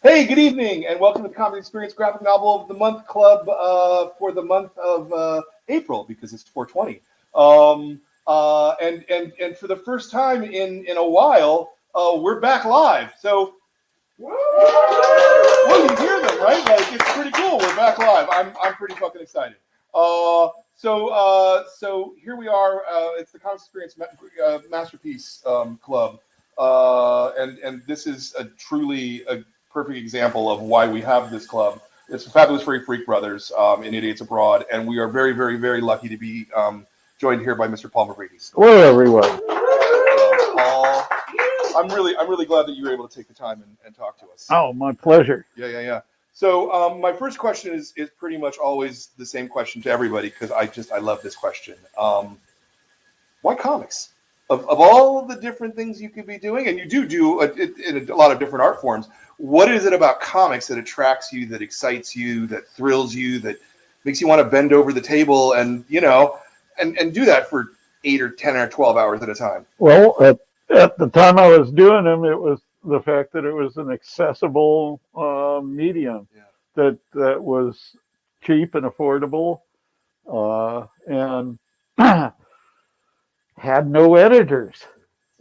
Hey, good evening, and welcome to the Comedy Experience Graphic Novel of the Month Club for the month of April, because it's 420. And for the first time in a while, we're back live. So, well, you hear them, right? Like, it's pretty cool. We're back live. I'm pretty fucking excited. So here we are. It's the Comedy Experience Masterpiece Club, and this is a truly a perfect example of why we have this club. It's the Fabulous Furry Freak Brothers in Idiots Abroad, and we are very, very, very lucky to be joined here by Mr. Paul MAVRIDES. Hello, everyone. Paul, I'm really glad that you were able to take the time and talk to us. Oh, my pleasure. Yeah. So my first question is pretty much always the same question to everybody, because I love this question. Why comics? Of all the different things you could be doing, and you do in a lot of different art forms, what is it about comics that attracts you, that excites you, that thrills you, that makes you want to bend over the table and and do that for 8 or 10 or 12 hours at a time? Well, at the time I was doing them, it was the fact that it was an accessible medium that was cheap and affordable, and had no editors.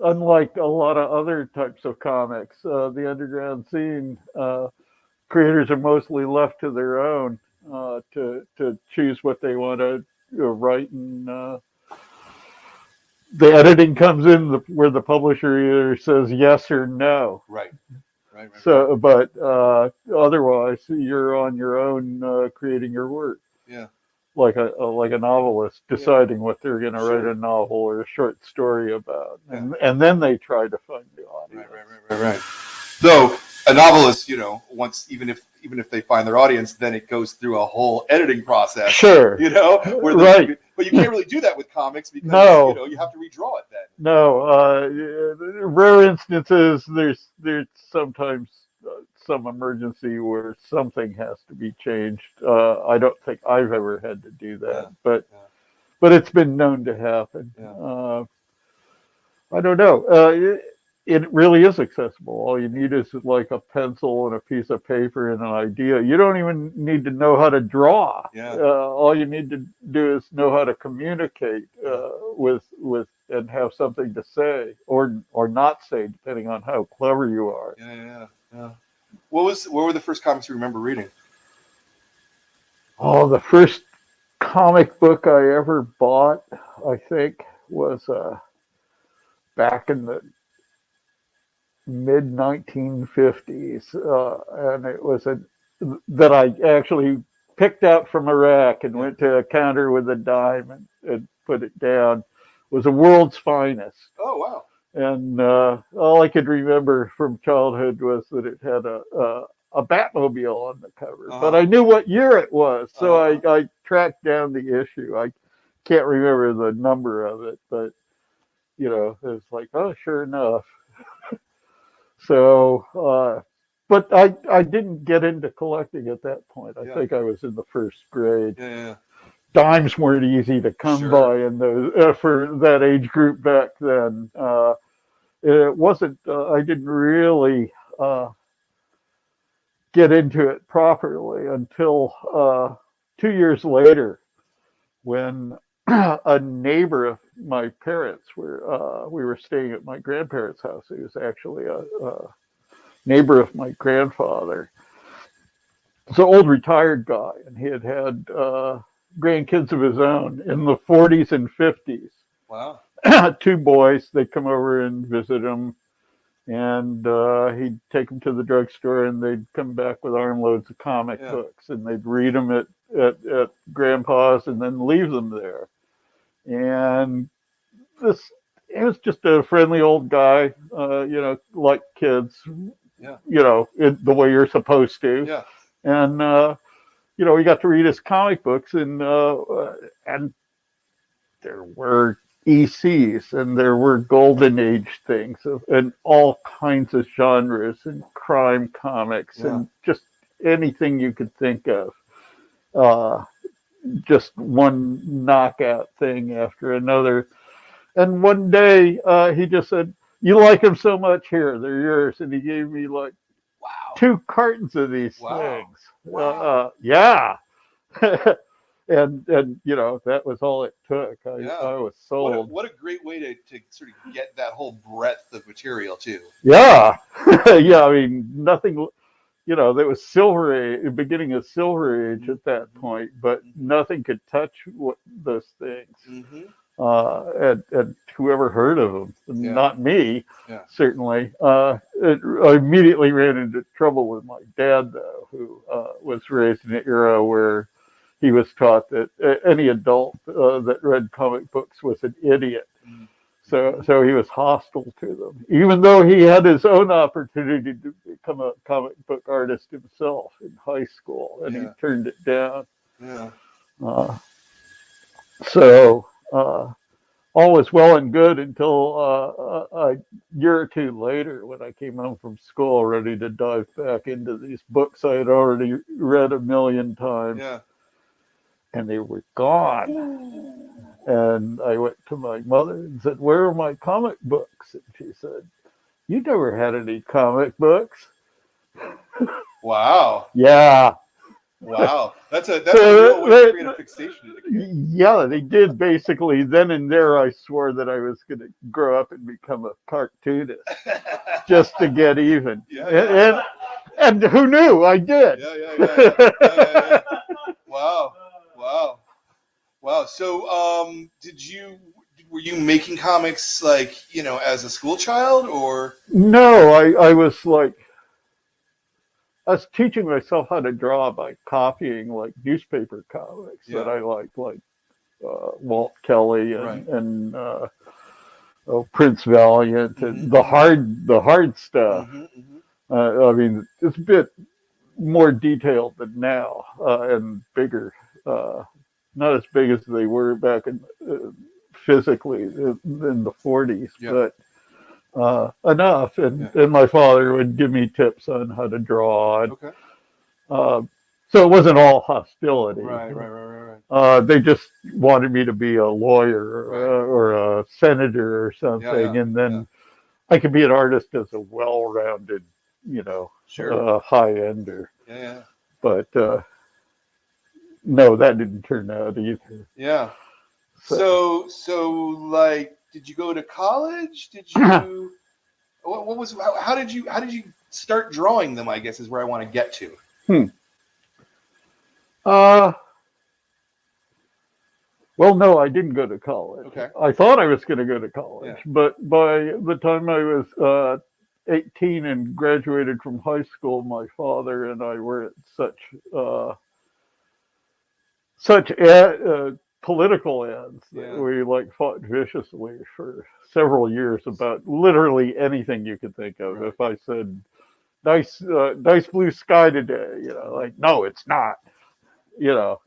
Unlike a lot of other types of comics, the underground scene, creators are mostly left to their own to choose what they want to write, and the editing comes in where the publisher either says yes or no. Right. So, but otherwise, you're on your own creating your work. Yeah. Like a novelist deciding what they're going to write a novel or a short story about, and then they try to find the audience. Right. Though a novelist, once even if they find their audience, then it goes through a whole editing process. Sure. Right. But you can't really do that with comics because you have to redraw it then. No. Rare instances, there's sometimes some emergency where something has to be changed. I don't think I've ever had to do that, but it's been known to happen. I don't know. It really is accessible. All you need is like a pencil and a piece of paper and an idea. You don't even need to know how to draw. All you need to do is know how to communicate with and have something to say or not say, depending on how clever you are. Yeah. What were the first comics you remember reading? Oh, the first comic book I ever bought, I think, was back in the mid 1950s, and it was that I actually picked out from a rack and went to a counter with a dime and put it down. It was A World's Finest. Oh, wow. And all I could remember from childhood was that it had a Batmobile on the cover, but I knew what year it was, so I tracked down the issue. I can't remember the number of it, but it was like, oh, sure enough. So, but I didn't get into collecting at that point. I think I was in the first grade. Dimes weren't easy to come by in those for that age group back then. It wasn't. I didn't really get into it properly until 2 years later, when a neighbor of my parents we were staying at my grandparents' house. He was actually a neighbor of my grandfather. He's an old retired guy, and he had grandkids of his own in the 40s and 50s. Wow. 2 boys. They'd come over and visit him, and he'd take them to the drugstore, and they'd come back with armloads of comic books, and they'd read them at Grandpa's and then leave them there. And it was just a friendly old guy, like kids, in the way you're supposed to. Yeah. And we got to read his comic books, and there were ECs, and there were golden age things, and all kinds of genres, and crime comics, and just anything you could think of. Just one knockout thing after another. And one day he just said, "You like them so much, here, they're yours." And he gave me like, 2 cartons of these Wow. things. Wow. Yeah. and you know, that was all it took. Yeah. I was sold. What a great way to sort of get that whole breadth of material too. Yeah. Yeah, I mean, nothing, you know, there was Silver Age, beginning of Silver Age at that point, but nothing could touch those things. Mm-hmm. And whoever heard of them? Yeah. Not me, Yeah. certainly. I immediately ran into trouble with my dad, though, who was raised in an era where he was taught that any adult that read comic books was an idiot. Mm-hmm. So he was hostile to them, even though he had his own opportunity to become a comic book artist himself in high school, and he turned it down. Yeah. So all was well and good until a year or 2 later, when I came home from school ready to dive back into these books I had already read a million times. Yeah. And they were gone. And I went to my mother and said, "Where are my comic books?" And she said, "You never had any comic books." Wow. Yeah. Wow. That's a real way to create a fixation. Yeah, they did basically. Then and there, I swore that I was going to grow up and become a cartoonist just to get even. Yeah. And who knew? I did. Yeah. Wow. So, were you making comics like, you know, as a school child, or? No, I was teaching myself how to draw by copying like newspaper comics that I liked, like Walt Kelly and Prince Valiant and the hard stuff. I mean, it's a bit more detailed than now and bigger. Not as big as they were back in physically in the 40s, but enough. And my father would give me tips on how to draw. And, so it wasn't all hostility. Right. They just wanted me to be a lawyer or a senator or something, and then I could be an artist as a well-rounded, you know, high-ender. Yeah. But no, that didn't turn out either. Yeah. So like, did you go to college? Did you? What was? How did you start drawing them? I guess is where I want to get to. Well, no, I didn't go to college. Okay. I thought I was going to go to college, but by the time I was 18 and graduated from high school, my father and I were at such political ends that we like fought viciously for several years about literally anything you could think of. If I said nice blue sky today, you know, like, no, it's not, you know,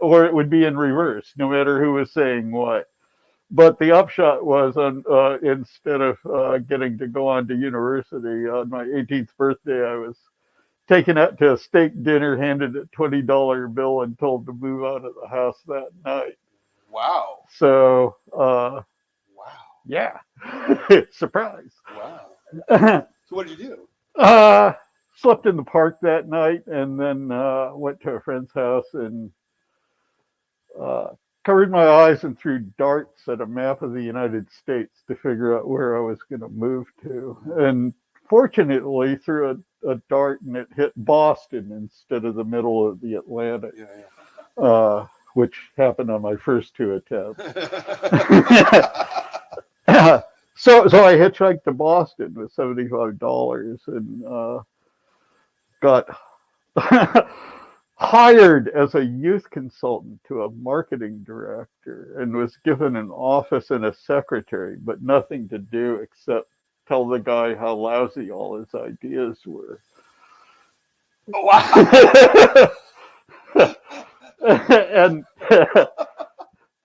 or it would be in reverse, no matter who was saying what. But the upshot was, instead of getting to go on to university on my 18th birthday, I was taken out to a steak dinner, handed a $20 bill, and told to move out of the house that night. Wow. So, wow. Yeah. Surprise. Wow. So what did you do? Slept in the park that night, and then went to a friend's house and covered my eyes and threw darts at a map of the United States to figure out where I was going to move to. And fortunately, threw a dart and it hit Boston instead of the middle of the Atlantic, which happened on my first 2 attempts. So I hitchhiked to Boston with $75 and got hired as a youth consultant to a marketing director and was given an office and a secretary, but nothing to do except tell the guy how lousy all his ideas were. Wow.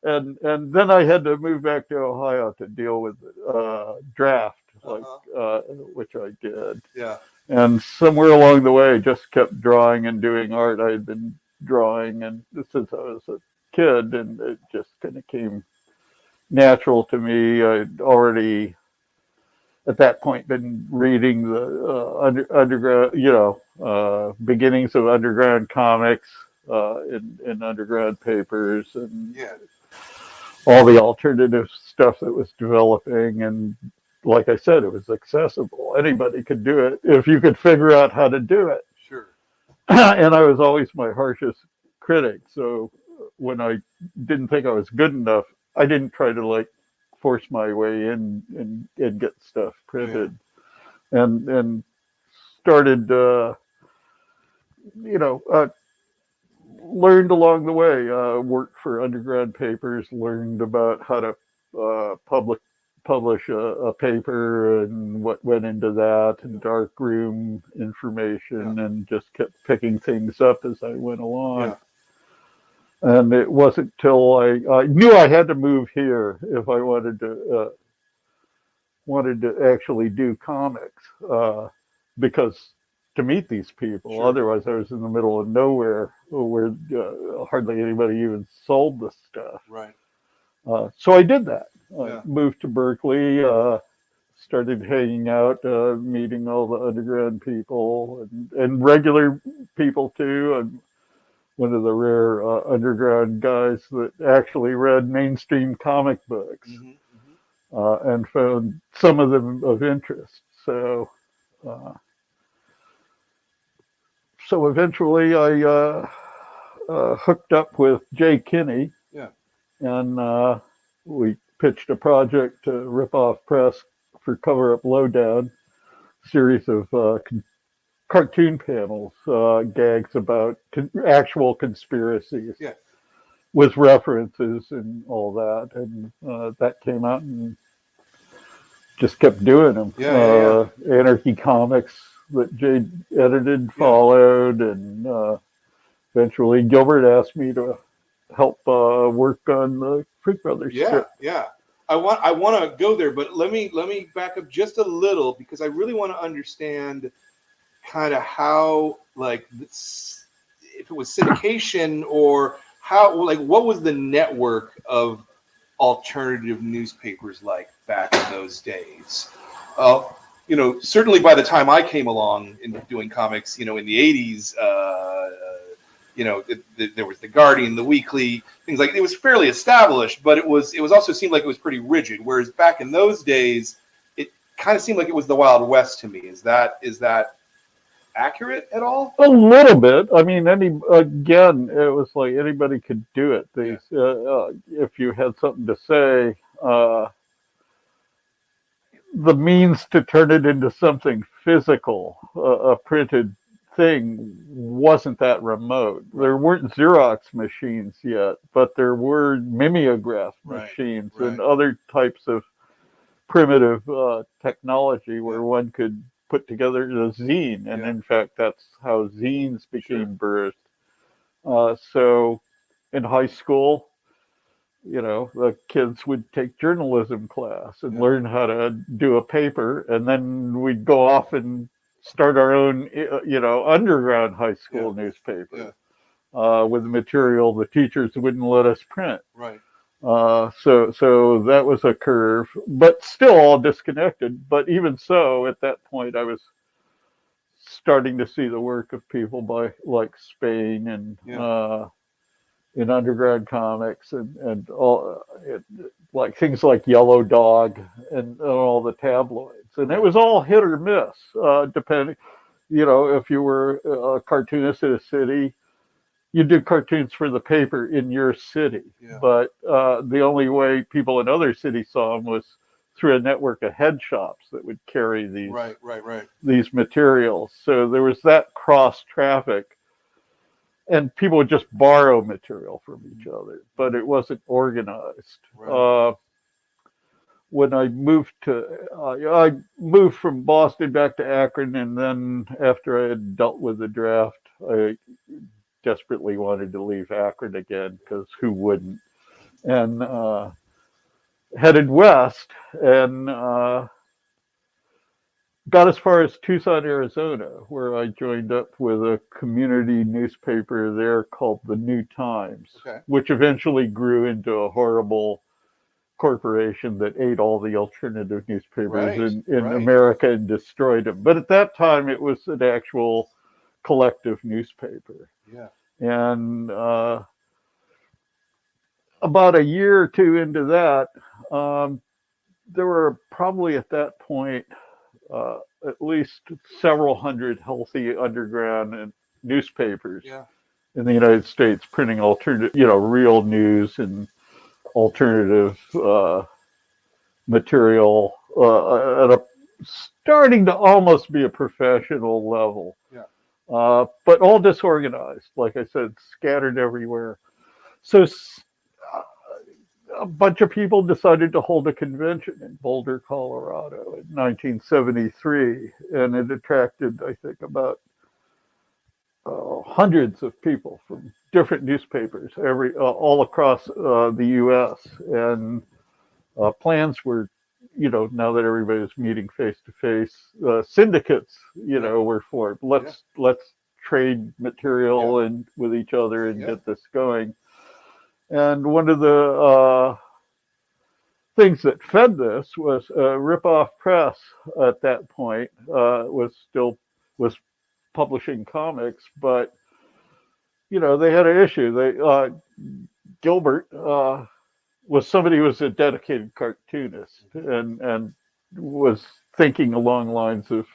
And then I had to move back to Ohio to deal with draft, which I did. Yeah. And somewhere along the way, I just kept drawing and doing art. I had been drawing and since I was a kid, and it just kind of came natural to me. I'd already at that point been reading the underground, beginnings of underground comics in underground papers and Yeah. all the alternative stuff that was developing. And like I said, it was accessible. Anybody could do it if you could figure out how to do it. Sure. And I was always my harshest critic. So when I didn't think I was good enough, I didn't try to like force my way in and get stuff printed. And started, learned along the way, worked for undergrad papers, learned about how to publish a paper and what went into that, and darkroom information, and just kept picking things up as I went along. Yeah. And it wasn't till I knew I had to move here if I wanted to actually do comics, because to meet these people. Sure. Otherwise, I was in the middle of nowhere where hardly anybody even sold the stuff. Right. So I did that. Yeah. Moved to Berkeley, started hanging out, meeting all the underground people and regular people too. I'm one of the rare underground guys that actually read mainstream comic books. And found some of them of interest. So eventually I hooked up with Jay Kinney. Yeah. And we pitched a project to Rip Off Press for Cover Up Lowdown, series of cartoon panels, gags about actual conspiracies. Yeah. With references and all that. And that came out and just kept doing them. Anarchy Comics that Jay edited followed, and eventually Gilbert asked me to help work on the Freak Brothers strip. Yeah. I want to go there, but let me back up just a little, because I really want to understand kind of how, like, if it was syndication or how, like, what was the network of alternative newspapers like back in those days? Certainly by the time I came along in doing comics, in the 80s, there was the Guardian, the Weekly, things like, it was fairly established, but it was also seemed like it was pretty rigid. Whereas back in those days, it kind of seemed like it was the Wild West to me. Is that accurate at all? A little bit. I mean, again, it was like anybody could do it. If you had something to say, the means to turn it into something physical, a printed thing, wasn't that remote. There weren't Xerox machines yet, but there were mimeograph machines and other types of primitive technology where one could put together a zine. And in fact, that's how zines became birthed. So in high school, the kids would take journalism class and learn how to do a paper, and then we'd go off and start our own, underground high school newspaper with material the teachers wouldn't let us print. Right. So that was a curve, but still all disconnected. But even so, at that point, I was starting to see the work of people like Spain and in underground comics and all, like things like Yellow Dog and all the tabloids. And it was all hit or miss, depending, if you were a cartoonist in a city, you did cartoons for the paper in your city. But the only way people in other cities saw them was through a network of head shops that would carry these materials. So there was that cross traffic. And people would just borrow material from each other, but it wasn't organized. When I moved I moved from Boston back to Akron, and then after I had dealt with the draft, I desperately wanted to leave Akron again, because who wouldn't? And headed west and got as far as Tucson, Arizona, where I joined up with a community newspaper there called the New Times, which eventually grew into a horrible corporation that ate all the alternative newspapers Right, in right. America and destroyed them. But at that time, it was an actual collective newspaper. Yeah. And about a year or two into that, there were probably at that point at least several hundred healthy underground newspapers Yeah. in the United States printing alternative, real news and alternative material at a starting to almost be a professional level. Yeah. But all disorganized, like I said, scattered everywhere. So a bunch of people decided to hold a convention in Boulder, Colorado in 1973, and it attracted, I think, about hundreds of people from different newspapers, all across the U.S. And plans were, now that everybody was meeting face to face, syndicates, were formed. Let's trade material and with each other and get this going. And one of the things that fed this was Ripoff Press at that point was publishing comics, but they had an issue. Gilbert was somebody who was a dedicated cartoonist and was thinking along lines of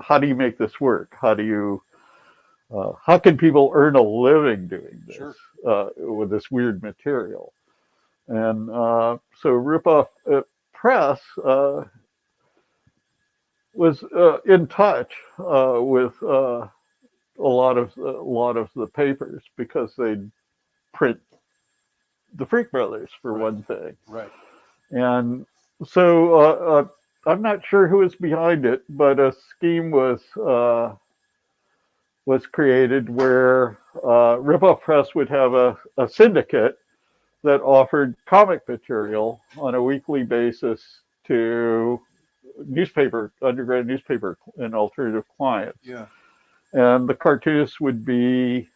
how do you make this work? How can people earn a living doing this with this weird material? And so Ripoff Press was in touch with a lot of the papers because they'd print the Freak Brothers for one thing. Right. And so I'm not sure who was behind it, but a scheme was created where Ripoff Press would have a syndicate that offered comic material on a weekly basis to underground newspaper and alternative clients. Yeah. And the cartoonists would be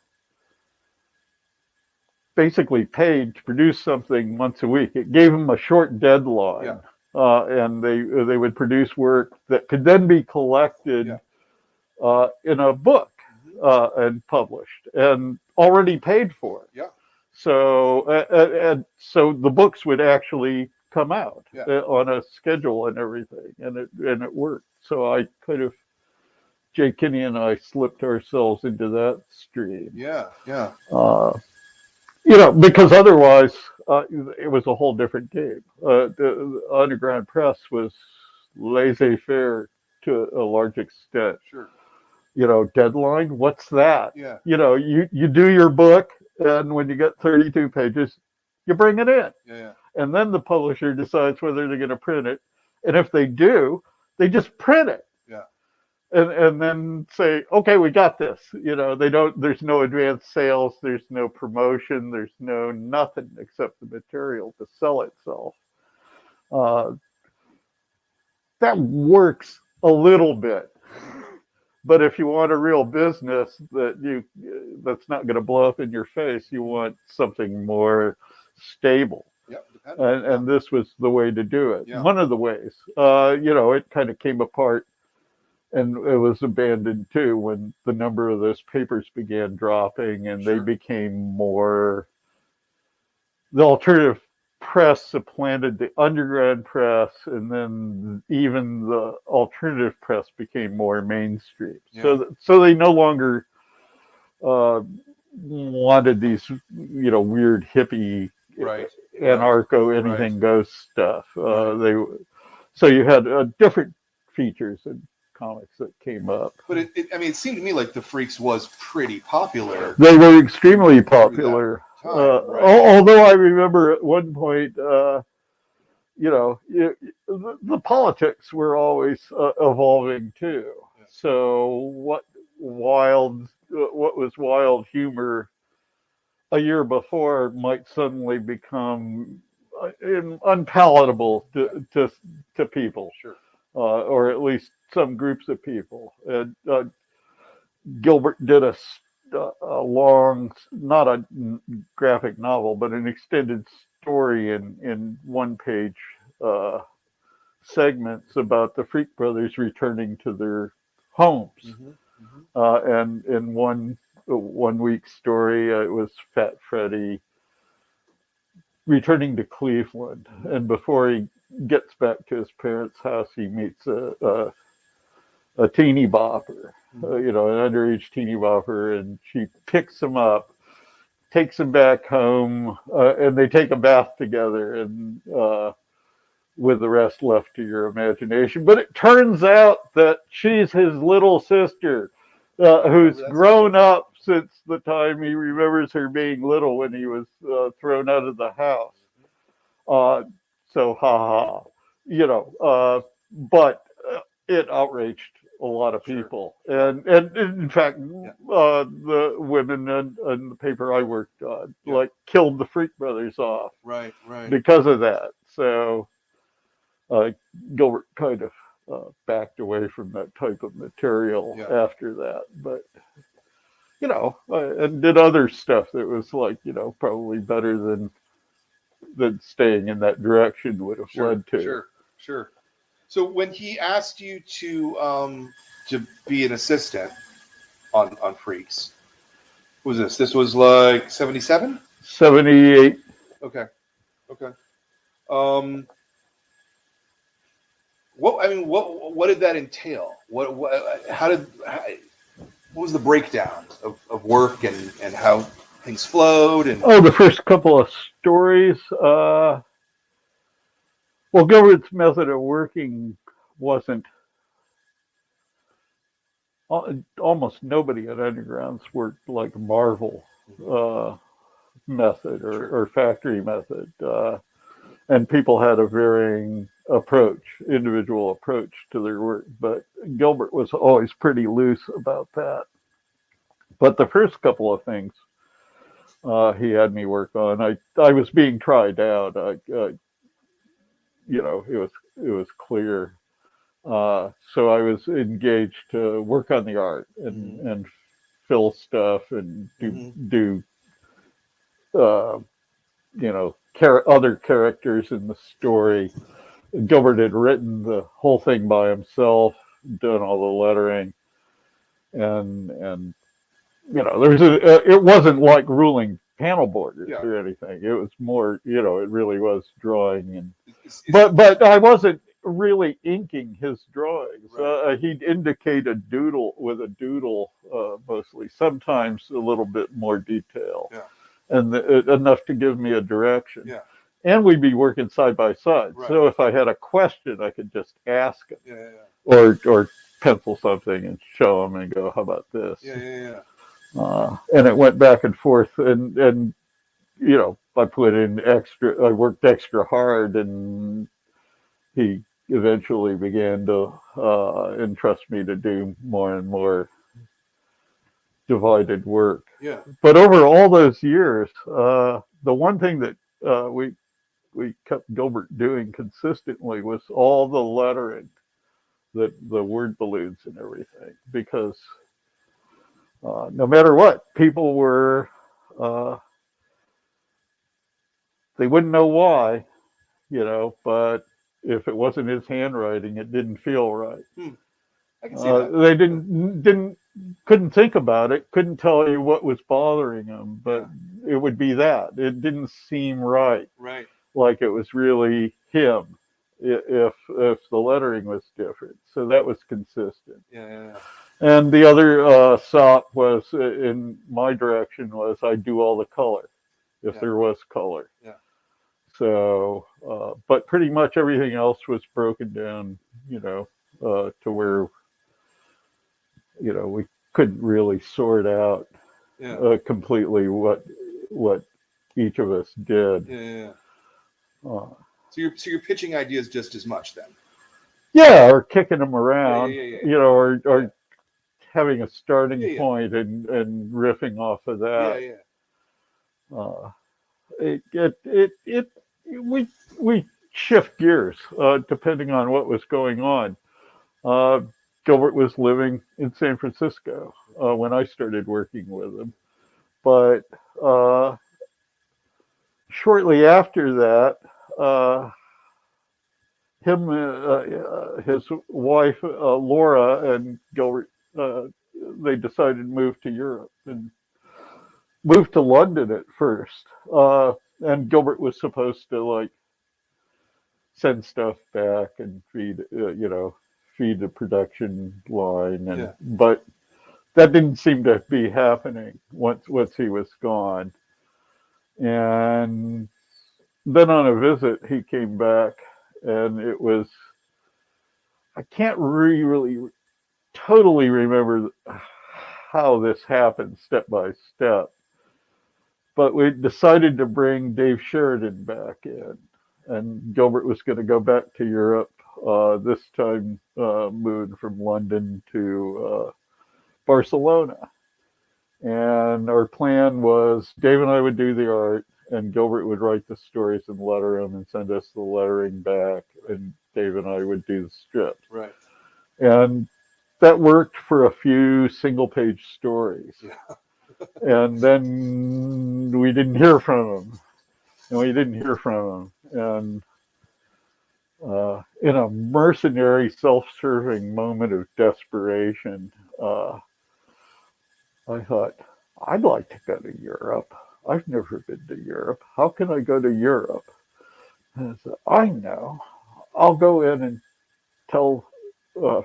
basically paid to produce something once a week. It gave them a short deadline. And they would produce work that could then be collected in a book and published and already paid for. Yeah. So so the books would actually come out on a schedule and everything, and it worked. So I kind of, Jay Kinney and I slipped ourselves into that stream. Yeah. Yeah. Because otherwise it was a whole different game. The underground press was laissez-faire to a large extent. Sure. Deadline, what's that? Yeah. You do your book, and when you get 32 pages, you bring it in. Yeah. And then the publisher decides whether they're going to print it. And if they do, they just print it. Yeah. And then say, okay, we got this. There's no advanced sales, there's no promotion, there's no nothing except the material to sell itself. That works a little bit. But if you want a real business that's not going to blow up in your face, you want something more stable. Yep, and this was the way to do it. Yeah. One of the ways. It kind of came apart and it was abandoned too when the number of those papers began dropping and they became more. The alternative press supplanted the underground press, and then even the alternative press became more mainstream. Yeah. So they no longer wanted these, weird hippie, anarcho, anything goes stuff. So you had different features and comics that came up. But it seemed to me like the Freaks was pretty popular. They were extremely popular. Although I remember at one point, the politics were always evolving too. Yeah. So what was wild humor a year before might suddenly become unpalatable to people. Sure. Or at least some groups of people. And Gilbert did a long, not a graphic novel, but an extended story in one-page segments about the Freak brothers returning to their homes. Mm-hmm. Mm-hmm. And in one week story, it was Fat Freddy returning to Cleveland, and before he gets back to his parents' house, he meets a teeny bopper, an underage teeny bopper, and she picks him up, takes him back home, and they take a bath together, and with the rest left to your imagination. But it turns out that she's his little sister, who's grown up since the time he remembers her being little when he was thrown out of the house. So, ha ha, but it outraged a lot of people, and in fact, the women in the paper I worked on killed the Freak brothers off, right, because of that. So Gilbert kind of backed away from that type of material after that, but and did other stuff that was probably better than staying in that direction would have led to. Sure. So when he asked you to be an assistant on Freaks, what was this? This was like 77? 78. Okay. What did that entail? What was the breakdown of work and how things flowed? And the first couple of stories. Well, Gilbert's method of working wasn't. Almost nobody at Undergrounds worked like Marvel method or factory method, and people had a varying individual approach to their work. But Gilbert was always pretty loose about that. But the first couple of things he had me work on, I was being tried out. It was clear. So I was engaged to work on the art and fill stuff and do other characters in the story. Gilbert had written the whole thing by himself, done all the lettering, and it wasn't like ruling panel borders or anything. It was more, it really was drawing, but I wasn't really inking his drawings. Right. He'd indicate a doodle with a doodle, mostly, sometimes a little bit more detail, and enough to give me a direction. Yeah. And we'd be working side by side. Right. So if I had a question, I could just ask him. Yeah. Or pencil something and show him and go, how about this? Yeah. And it went back and forth, and I put in I worked extra hard, and he eventually began to entrust me to do more and more divided work. Yeah. But over all those years, the one thing that we kept Gilbert doing consistently was all the lettering, the word balloons and everything, because no matter what, people were, they wouldn't know why, but if it wasn't his handwriting, it didn't feel right. I can see that. They couldn't think about it, couldn't tell you what was bothering them, but it would be that. It didn't seem right. Right. Like it was really him if the lettering was different. So that was consistent. Yeah. And the other sop was in my direction was I do all the color if there was color. Yeah. So, but pretty much everything else was broken down, to where, we couldn't really sort out completely what each of us did. Yeah. So you're pitching ideas just as much then. Yeah, or kicking them around, Yeah. or having a starting point and riffing off of that. We shift gears depending on what was going on. Gilbert was living in San Francisco when I started working with him, but shortly after that, his wife Laura and Gilbert, they decided to move to Europe and moved to London at first. And Gilbert was supposed to like send stuff back and feed the production line, Yeah. but that didn't seem to be happening once he was gone. And then on a visit, he came back, and it was, I can't really totally remember how this happened step by step, but we decided to bring Dave Sheridan back in, and Gilbert was going to go back to Europe, this time moving from London to Barcelona. And our plan was Dave and I would do the art, and Gilbert would write the stories and letter them and send us the lettering back, and Dave and I would do the strips. Right. And that worked for a few single-page stories. Yeah. And then we didn't hear from him. And in a mercenary, self-serving moment of desperation, I thought, I'd like to go to Europe. I've never been to Europe. How can I go to Europe? And I said, I know. I'll go in and tell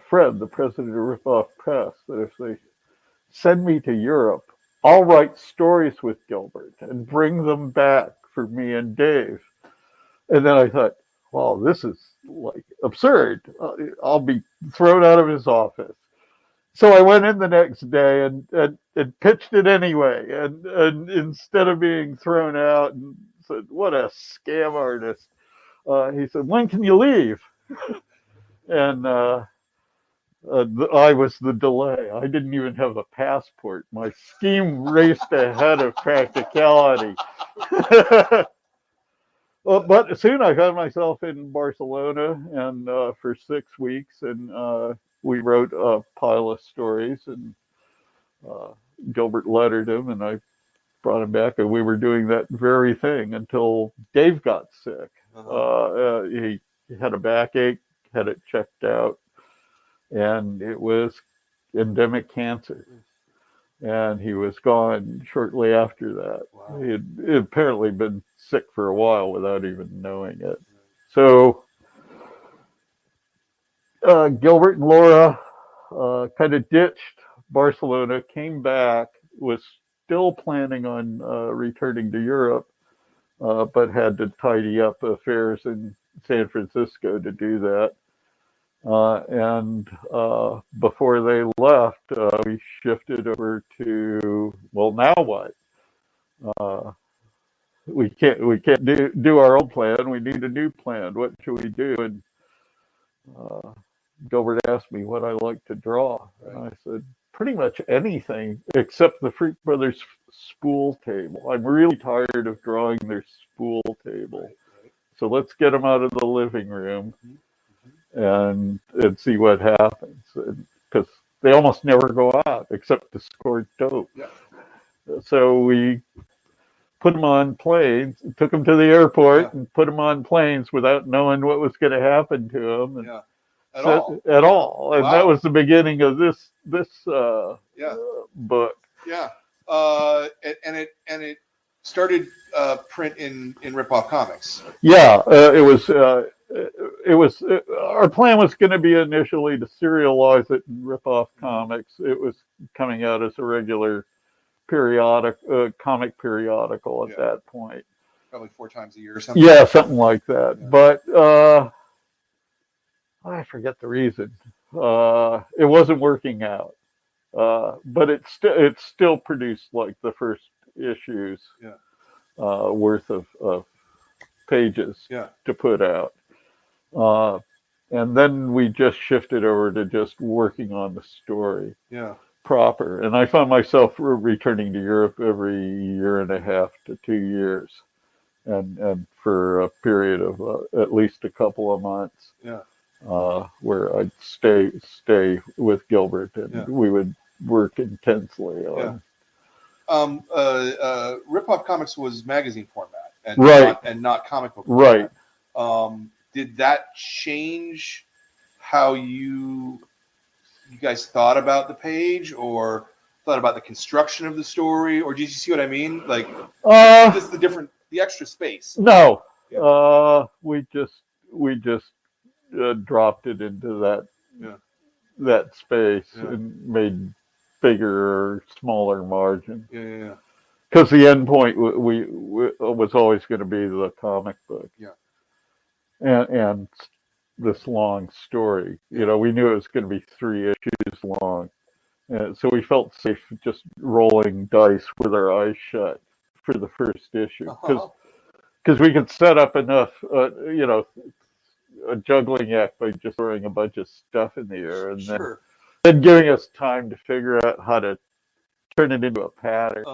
Fred, the president of Ripoff Press, that if they send me to Europe, I'll write stories with Gilbert and bring them back for me and Dave. And then I thought, well, this is like absurd. I'll be thrown out of his office. So I went in the next day and pitched it anyway. And instead of being thrown out and said, what a scam artist, he said, when can you leave? And I was the delay. I didn't even have a passport. My scheme raced ahead of practicality. Well, but soon I found myself in Barcelona, and for 6 weeks, and we wrote a pile of stories, and Gilbert lettered him, and I brought him back, and we were doing that very thing until Dave got sick. He had a backache, had it checked out, and it was endemic cancer. And he was gone shortly after that. Wow. He had apparently been sick for a while without even knowing it. So Gilbert and Laura kind of ditched Barcelona, came back, was still planning on returning to Europe, but had to tidy up affairs in San Francisco to do that. And before they left, we shifted over to, well, now what? We can't do our old plan. We need a new plan. What should we do? And Gilbert asked me what I like to draw, and I said pretty much anything except the Freak Brothers spool table. I'm really tired of drawing their spool table, so let's get them out of the living room and see what happens, because they almost never go out except to score dope. Yeah. So we put them on planes, took them to the airport, and put them on planes without knowing what was going to happen to them. And at all. And that was the beginning of this book. Yeah. And it started print in Ripoff Comics. Yeah, it was our plan was going to be initially to serialize it in Ripoff Comics. It was coming out as a regular comic periodical at that point. Probably 4 times a year or something. Yeah, something like that. Yeah. But I forget the reason. It wasn't working out. But it still produced like the first issues worth of pages to put out. And then we just shifted over to just working on the story proper. And I found myself returning to Europe every 1.5 to 2 years, and for a period of at least a couple of months, where I'd stay with Gilbert, and we would work intensely on. Ripoff Comics was magazine format. and Right. not comic book Right. format. Did that change how you guys thought about the page, or thought about the construction of the story, or did you see what I mean? Like, just the extra space. No. Yeah. We just dropped it into Yeah. that space Yeah. and made bigger or smaller margin. Yeah. Because the end point we was always going to be the comic book. Yeah. And this long story. Yeah. You know, we knew it was going to be 3 issues long. So we felt safe just rolling dice with our eyes shut for the first issue. Because we could set up enough, a juggling act by just throwing a bunch of stuff in the air and Sure. then giving us time to figure out how to turn it into a pattern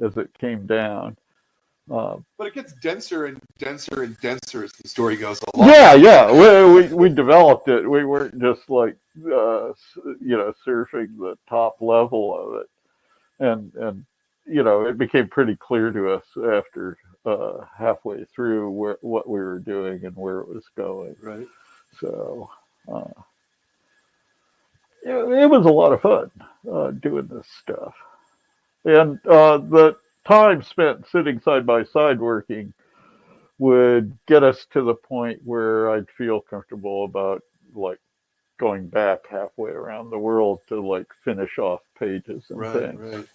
as it came down. But it gets denser and denser and denser as the story goes along. Yeah. We developed it. We weren't just like, surfing the top level of it. And it became pretty clear to us after halfway through what we were doing and where it was going. Right. So it was a lot of fun doing this stuff. And the time spent sitting side by side working would get us to the point where I'd feel comfortable about like going back halfway around the world to like finish off pages and things. Right.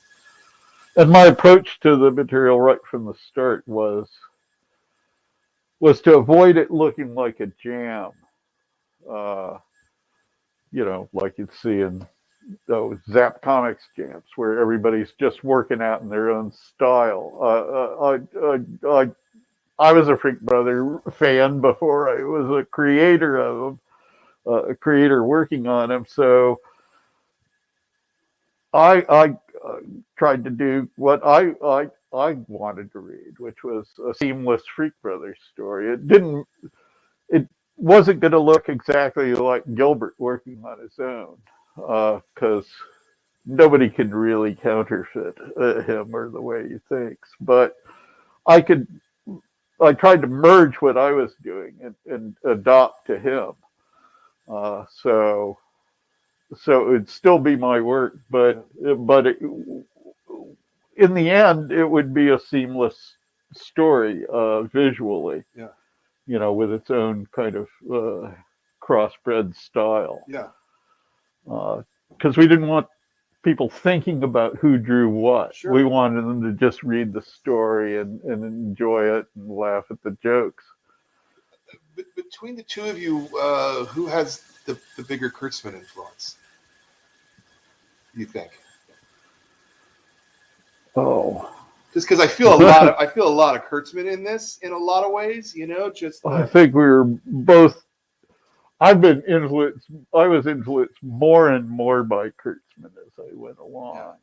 And my approach to the material right from the start was to avoid it looking like a jam, like you'd see in those Zap Comics jams where everybody's just working out in their own style. I was a Freak Brother fan before I was a creator of them, a creator working on them. So I tried to do what I wanted to read, which was a seamless Freak Brothers story. It wasn't going to look exactly like Gilbert working on his own, because nobody can really counterfeit him or the way he thinks. But I tried to merge what I was doing and adopt to him. So it would still be my work, but in the end, it would be a seamless story visually. Yeah. With its own kind of crossbred style. Yeah. Because we didn't want people thinking about who drew what. Sure. We wanted them to just read the story and enjoy it and laugh at the jokes. Between the two of you, who has the bigger Kurtzman influence, you think? Oh. Just because I feel a lot of Kurtzman in this in a lot of ways, I think we were both. I was influenced more and more by Kurtzman as I went along,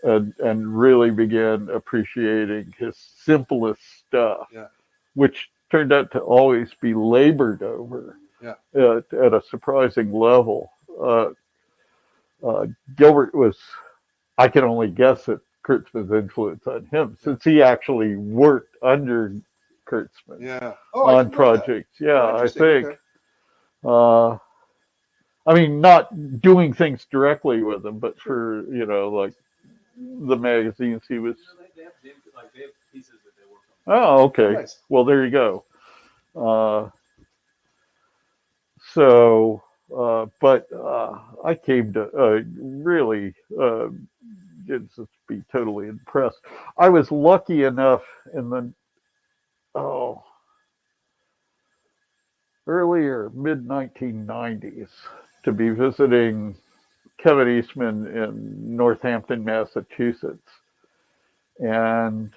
and really began appreciating his simplest stuff, which turned out to always be labored over at a surprising level. Gilbert was, I can only guess at Kurtzman's influence on him, since he actually worked under Kurtzman on projects. Yeah, I think. Okay. I mean, not doing things directly with him, but for like the magazines he was. They have pieces that they work on. Oh, okay. Oh, nice. Well, there you go. But I came to really just be totally impressed. I was lucky enough in the earlier mid-1990s to be visiting Kevin Eastman in Northampton, Massachusetts, and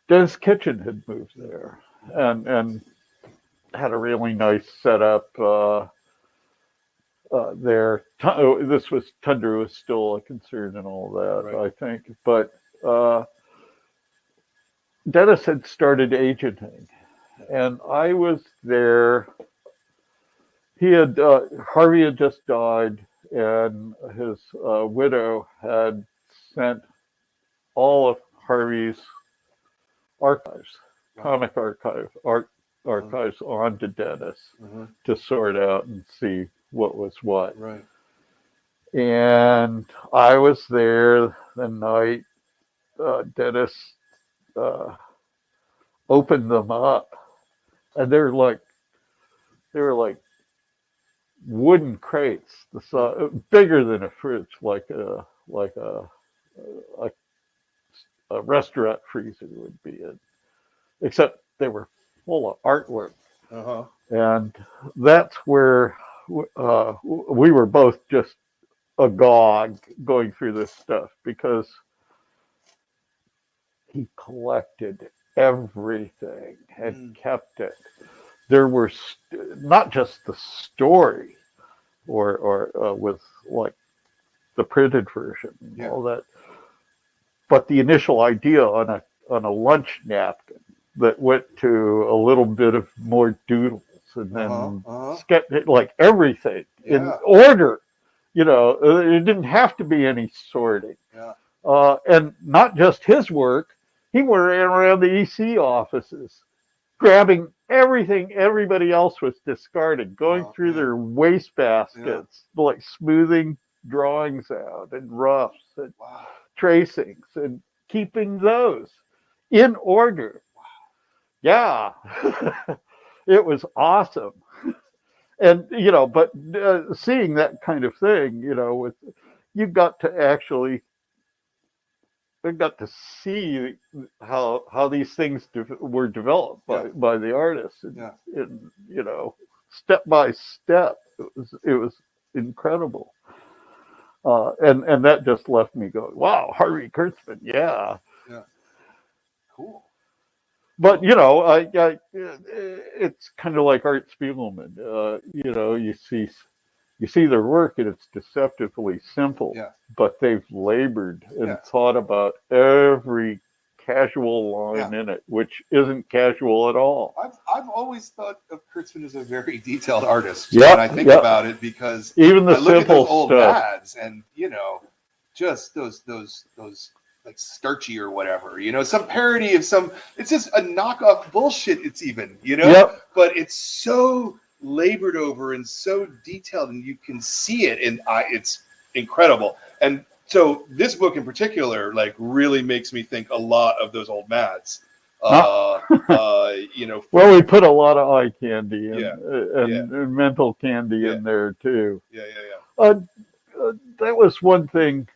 Dennis Kitchen had moved there and had a really nice setup there. This was Tundra was still a concern and all that, right. I think, but Dennis had started agenting, and I was there. Harvey had just died, and his widow had sent all of Harvey's archives, Wow. comic art archives onto Dennis Mm-hmm. to sort out and see what was what. Right. And I was there the night Dennis opened them up, and they were like wooden crates, the size, bigger than a fridge, like a restaurant freezer would be in, except they were full of artwork. Uh-huh. And that's where we were both just agog going through this stuff, because he collected everything and kept it. There were not just the story or with like the printed version and all that, but the initial idea on a lunch napkin that went to a little bit of more doodles, and then like everything in order. You know, it didn't have to be any sorting. Yeah. And not just his work, he went around the EC offices, grabbing everything everybody else was discarding, going through their waste baskets, like smoothing drawings out and roughs and tracings and keeping those in order. Yeah, it was awesome. And, you know, but seeing that kind of thing, you know, with you got to actually, I got to see how these things were developed by the artists, and you know, step by step. It was incredible, and that just left me going, wow, Harvey Kurtzman, yeah, cool. But you know, it's kind of like Art Spiegelman. You know, you see their work and it's deceptively simple, but they've labored and thought about every casual line in it, which isn't casual at all. I've always thought of Kurtzman as a very detailed artist when I think about it, because even the I look simple at those old stuff, ads and you know, just those like starchy or whatever, you know, some parody of some, it's just a knockoff bullshit. It's even, you know, but it's so labored over and so detailed, and you can see it, and it's incredible. And so this book in particular, like, really makes me think a lot of those old Mads. You know, well, we put a lot of eye candy and mental candy in there too. That was one thing.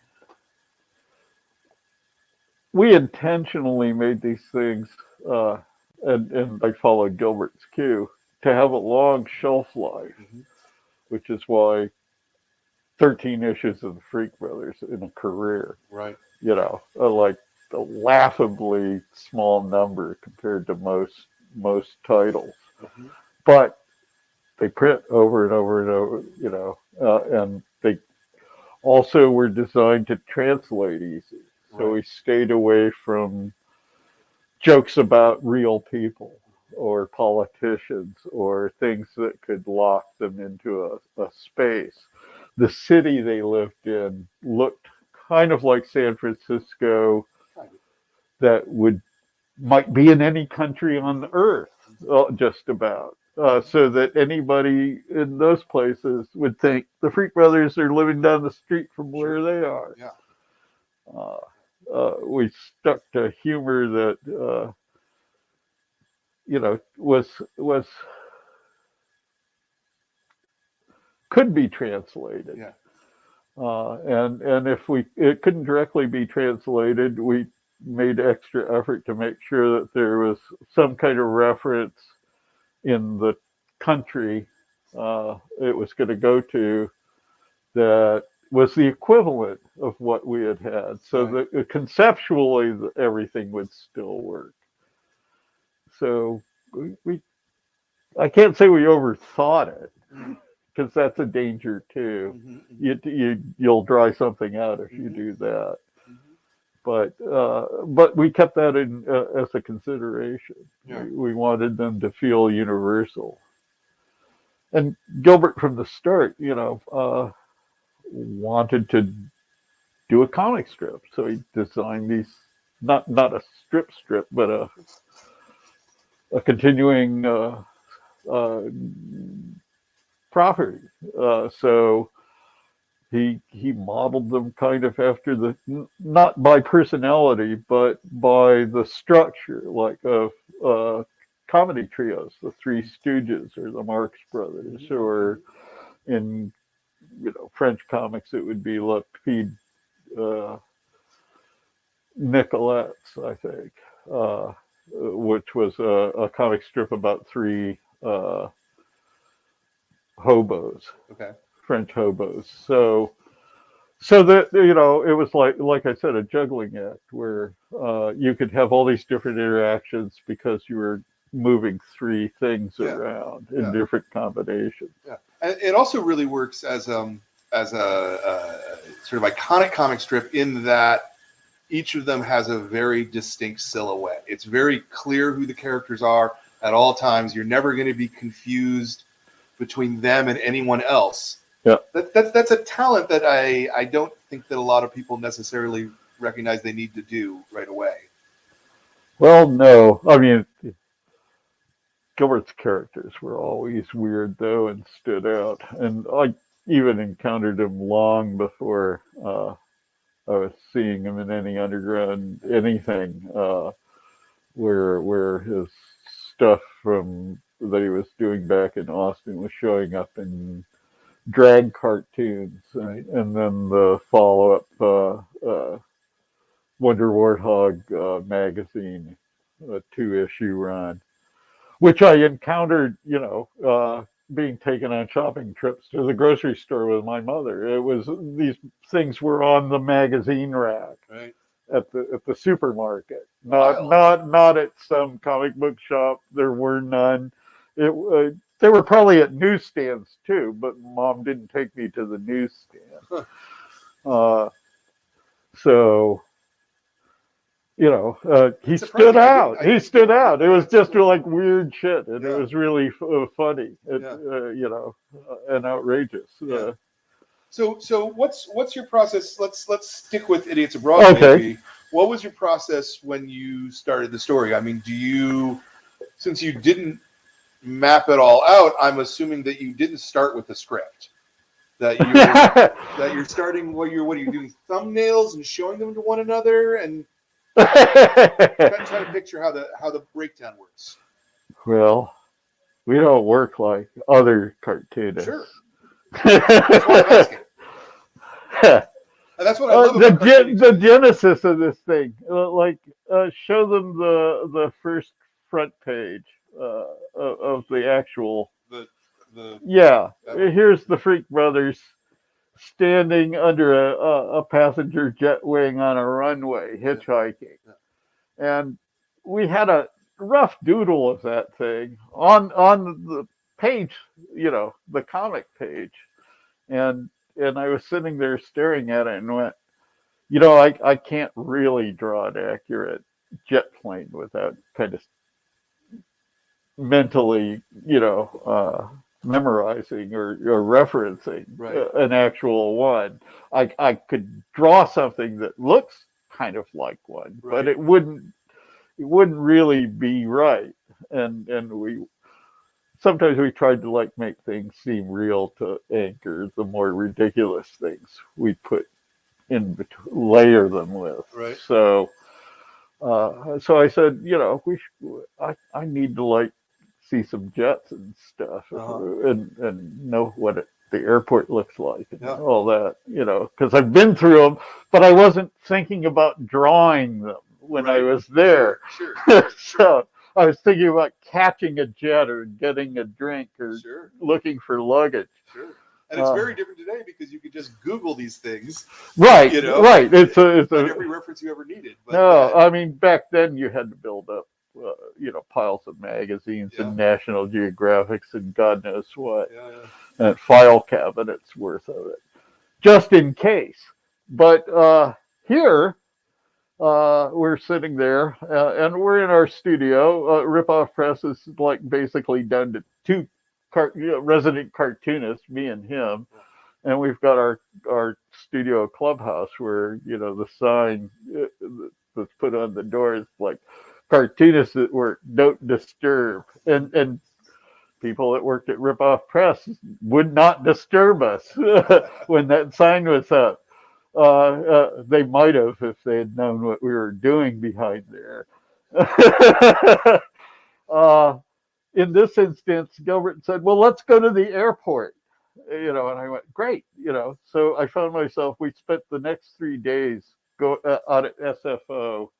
We intentionally made these things, and I followed Gilbert's cue, to have a long shelf life, which is why 13 issues of the Freak Brothers in a career, you know, like a laughably small number compared to most titles. But they print over and over and over, you know, and they also were designed to translate easy. So we stayed away from jokes about real people or politicians or things that could lock them into a space. The city they lived in looked kind of like San Francisco, that might be in any country on the earth, just about. So that anybody in those places would think the Freak Brothers are living down the street from where they are. We stuck to humor that you know was could be translated, and if it couldn't directly be translated, we made extra effort to make sure that there was some kind of reference in the country it was going to go to that was the equivalent of what we had, so that conceptually everything would still work. So I can't say we overthought it, because that's a danger too. You'll dry something out if you do that. But we kept that in as a consideration. We wanted them to feel universal. And Gilbert from the start, you know, wanted to do a comic strip, so he designed not a strip, but a continuing uh, property. So he modeled them kind of after not by personality, but by the structure, like of comedy trios, the Three Stooges or the Marx Brothers, or in French comics it would be La Petite Nicolettes, I think, which was a comic strip about three hobos, Okay. French hobos. So that it was like I said, a juggling act where you could have all these different interactions because you were moving three things around in different combinations. Yeah, and it also really works as a sort of iconic comic strip in that each of them has a very distinct silhouette. It's very clear who the characters are at all times. You're never going to be confused between them and anyone else. Yeah, that's a talent that I don't think that a lot of people necessarily recognize they need to do right away. Well, no, I mean, Gilbert's characters were always weird though and stood out, and I even encountered him long before I was seeing him in any underground anything where his stuff from that he was doing back in Austin was showing up in drag cartoons, and then the follow-up Wonder Warthog magazine, a 2-issue run, which I encountered, being taken on shopping trips to the grocery store with my mother. It was these things were on the magazine rack at the supermarket, not at some comic book shop. There were none. They were probably at newsstands too, but Mom didn't take me to the newsstand. So, he stood out. He stood out. It was just like weird shit, and it was really funny, and outrageous. So what's your process? Let's stick with Idiots Abroad. Okay. Maybe. What was your process when you started the story? I mean, since you didn't map it all out, I'm assuming that you didn't start with a script. That you're starting. What are you doing? Thumbnails and showing them to one another, and trying to picture how the breakdown works. Well, we don't work like other cartoonists. Sure. That's why I'm asking. And that's what I love about the genesis of this thing. Show them the first front page of the actual. Here's the Freak Brothers standing under a passenger jet wing on a runway, hitchhiking. And we had a rough doodle of that thing on the page, the comic page. And I was sitting there staring at it and went, I can't really draw an accurate jet plane without kind of mentally, memorizing or referencing an actual one. I could draw something that looks kind of like one, but it wouldn't really be right. And sometimes we tried to make things seem real to anchor the more ridiculous things we put in between, layer them with. So I said, I need to see some jets and stuff, and know what the airport looks like and all that, because I've been through them, but I wasn't thinking about drawing them when I was there. Sure. So I was thinking about catching a jet or getting a drink or looking for luggage. Sure. And it's very different today because you could just Google these things. Right. Right. It's every reference you ever needed. But I mean, back then you had to build up, piles of magazines and National Geographics and God knows what, and file cabinets worth of it, just in case. But here, we're sitting there, and we're in our studio. Rip-Off Press is basically down to two resident cartoonists, me and him, and we've got our studio clubhouse where the sign, the was put on the doors, like cartoonists that were "Don't Disturb," and people that worked at Ripoff Press would not disturb us when that sign was up. They might have if they had known what we were doing behind there. In this instance, Gilbert said, "Well, let's go to the airport." And I went, "Great." So I found myself. We spent the next 3 days out at SFO,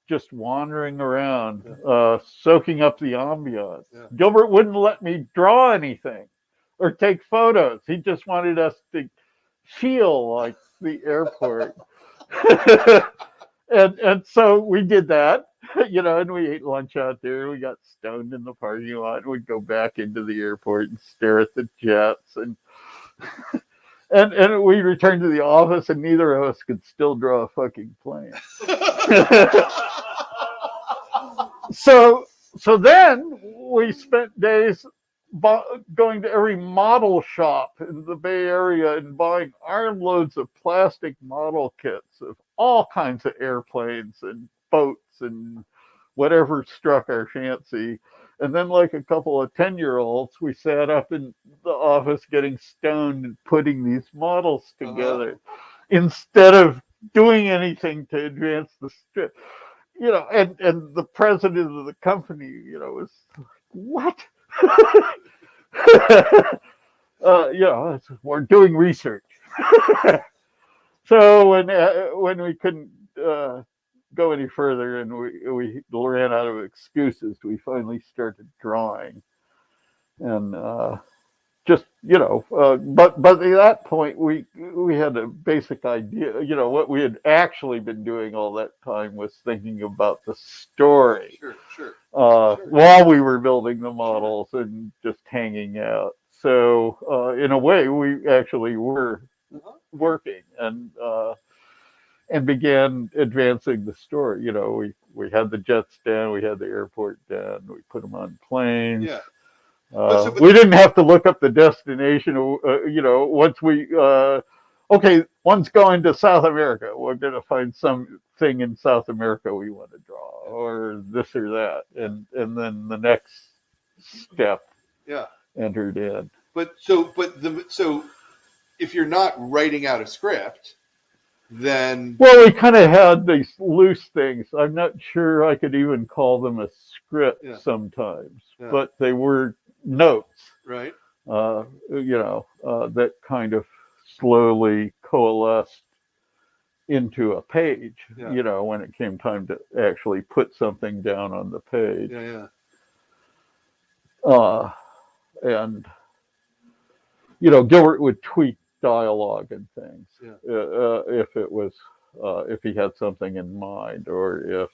just wandering around, soaking up the ambiance. Yeah. Gilbert wouldn't let me draw anything or take photos. He just wanted us to feel like the airport. and so we did that, and we ate lunch out there. We got stoned in the parking lot. We'd go back into the airport and stare at the jets, and we returned to the office, and neither of us could still draw a fucking plane. So then we spent days going to every model shop in the Bay Area and buying armloads of plastic model kits of all kinds of airplanes and boats and whatever struck our fancy. And then, like a couple of 10-year-olds, we sat up in the office getting stoned and putting these models together instead of doing anything to advance the strip. And the president of the company, was like, "What?" We're doing research. So when we couldn't go any further and we ran out of excuses, we finally started drawing, and just but at that point we had a basic idea. What we had actually been doing all that time was thinking about the story. Sure. While we were building the models and just hanging out. So in a way, we actually were working and began advancing the story. We had the jets down, we had the airport down, we put them on planes. Yeah. We didn't have to look up the destination. Once we okay, one's going to South America. We're going to find something in South America we want to draw, or this or that, and then the next step entered in. So if you're not writing out a script, then well, we kind of had these loose things. I'm not sure I could even call them a script sometimes, but they were notes, right? That kind of slowly coalesced into a page. When it came time to actually put something down on the page. And Gilbert would tweak dialogue and things if it was if he had something in mind, or if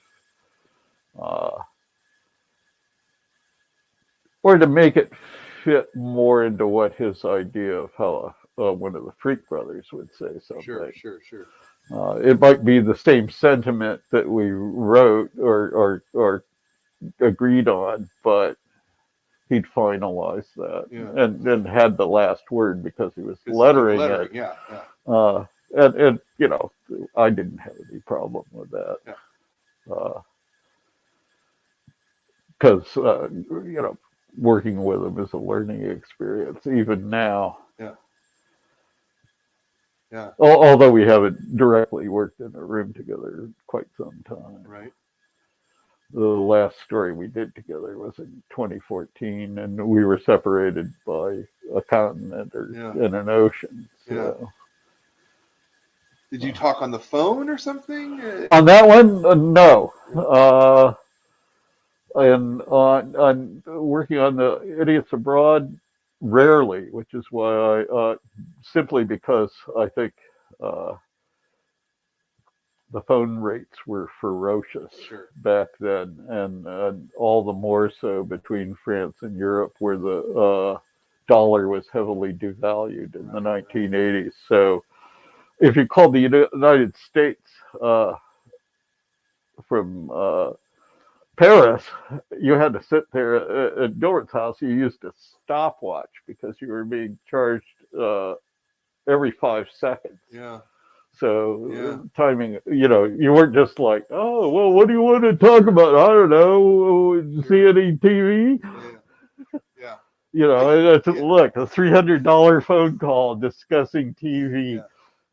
or to make it fit more into what his idea of how one of the Freak Brothers would say something. Sure. It might be the same sentiment that we wrote or agreed on, but he'd finalize that and then had the last word because he was lettering it. And I didn't have any problem with that. Because working with him is a learning experience, even now. Although we haven't directly worked in a room together quite some time. Right. The last story we did together was in 2014, and we were separated by a continent and an ocean. So. Did you talk on the phone or something? On that one, no. And on working on the Idiots Abroad, rarely, which is why simply because I think the phone rates were ferocious back then, and all the more so between France and Europe, where the dollar was heavily devalued in the 1980s. So if you called the United States from Paris, you had to sit there at Gilbert's house. You used a stopwatch because you were being charged every 5 seconds. So timing, you weren't just like, oh, well, what do you want to talk about? I don't know. See any TV? Yeah. Look, a $300 phone call discussing TV. Yeah.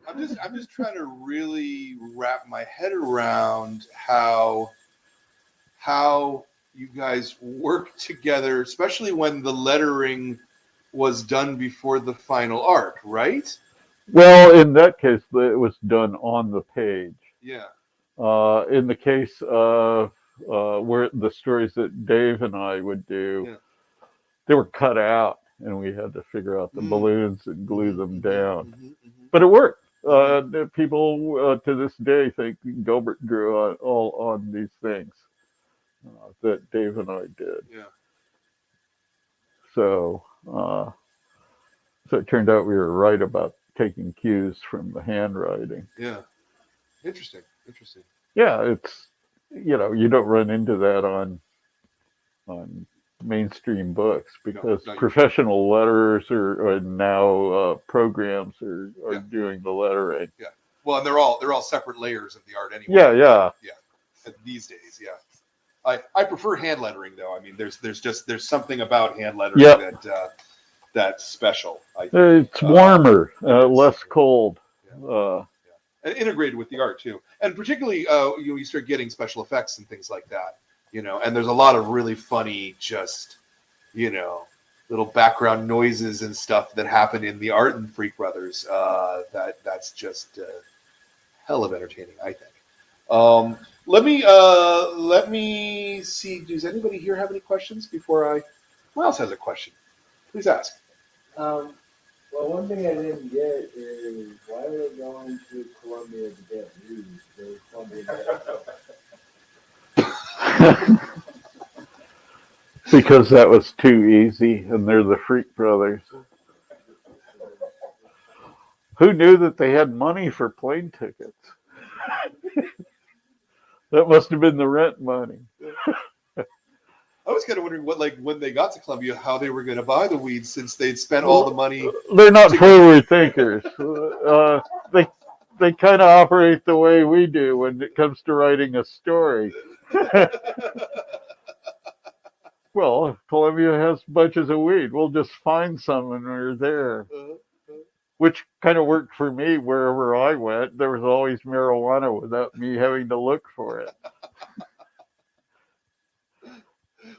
I'm just trying to really wrap my head around how you guys work together, especially when the lettering was done before the final art, right? Well, in that case, it was done on the page. Yeah. In the case of where the stories that Dave and I would do, they were cut out, and we had to figure out the balloons and glue them down. But it worked. People to this day think Gilbert drew all on these things that Dave and I did. Yeah. So it turned out we were right about taking cues from the handwriting. Yeah. Interesting. Yeah, it's you don't run into that on mainstream books because professional letterers are now programs are doing the lettering. Yeah. Well, and they're all separate layers of the art anyway. Yeah. These days, I prefer hand lettering though. I mean, there's something about hand lettering that's special. It's warmer, less cold. And integrated with the art too, and particularly you start getting special effects and things like that. And there's a lot of really funny, just little background noises and stuff that happen in the art in Freak Brothers. That's just hell of entertaining, I think. Let me see. Does anybody here have any questions before who else has a question? Please ask. Well, one thing I didn't get is why are they going to Columbia to get news? Because that was too easy, and they're the Freak Brothers. Who knew that they had money for plane tickets? That must have been the rent money. I was kind of wondering when they got to Columbia, how they were going to buy the weeds since they'd spent all the money. They're not forward thinkers. They kind of operate the way we do when it comes to writing a story. Well, if Columbia has bunches of weed, we'll just find some and we're there. Which kind of worked for me wherever I went. There was always marijuana without me having to look for it.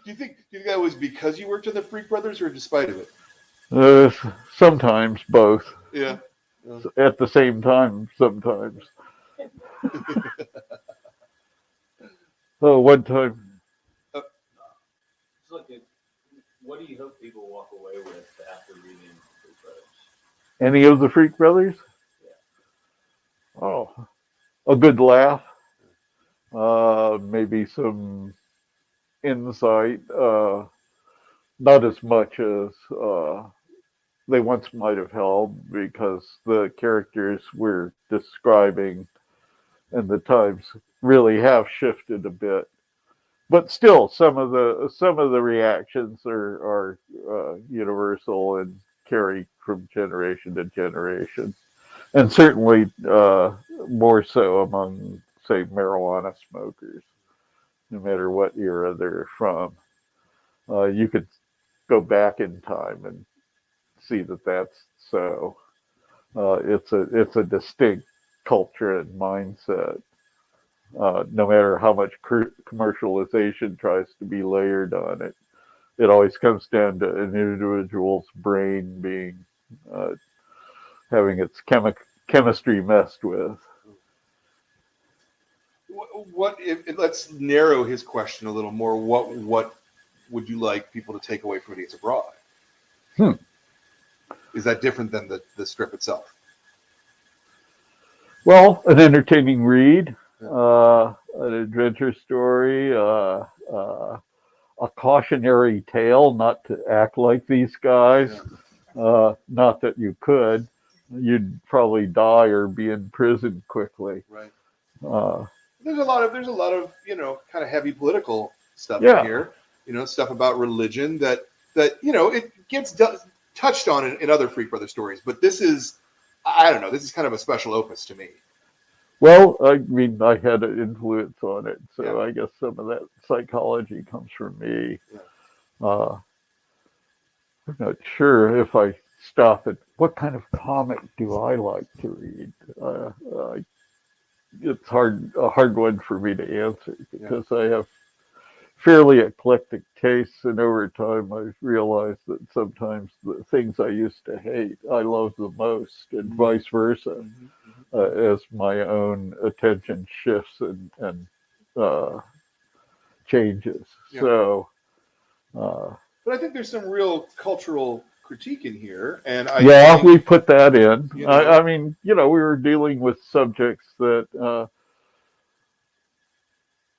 Do you think that was because you worked on the Freak Brothers or despite of it? Sometimes both. Yeah. At the same time, sometimes. One time. What do you hope people walk away with after reading Freak Brothers? Any of the Freak Brothers? Yeah. Oh, a good laugh. Maybe some insight. Not as much as they once might have held, because the characters we're describing and the times really have shifted a bit. But still, some of the reactions are universal and carry from generation to generation, and certainly more so among, say, marijuana smokers, no matter what era they're from. You could go back in time and see that that's so. It's a distinct culture and mindset. No matter how much commercialization tries to be layered on it, it always comes down to an individual's brain being having its chemistry messed with. What if let's narrow his question a little more? What would you like people to take away from Idiots Abroad? Is that different than the strip itself? Well, an entertaining read, an adventure story, a cautionary tale not to act like these guys. Not that you could. You'd probably die or be in prison quickly. Right. There's a lot of kind of heavy political stuff in here. Stuff about religion that it gets touched on in other Freak Brother stories. But this is, I don't know, this is kind of a special opus to me. Well, I mean, I had an influence on it, so Yeah. I guess some of that psychology comes from me. Yeah. Uh, I'm not sure if I stop at what kind of comic do I like to read. It's a hard one for me to answer Yeah. because I have fairly eclectic tastes, and over time I've realized that sometimes the things I used to hate I love the most, and vice versa, as my own attention shifts and uh, changes. Yeah. So, uh, But I think there's some real cultural critique in here, and I yeah, think, we put that in. you know, I mean, we were dealing with subjects that,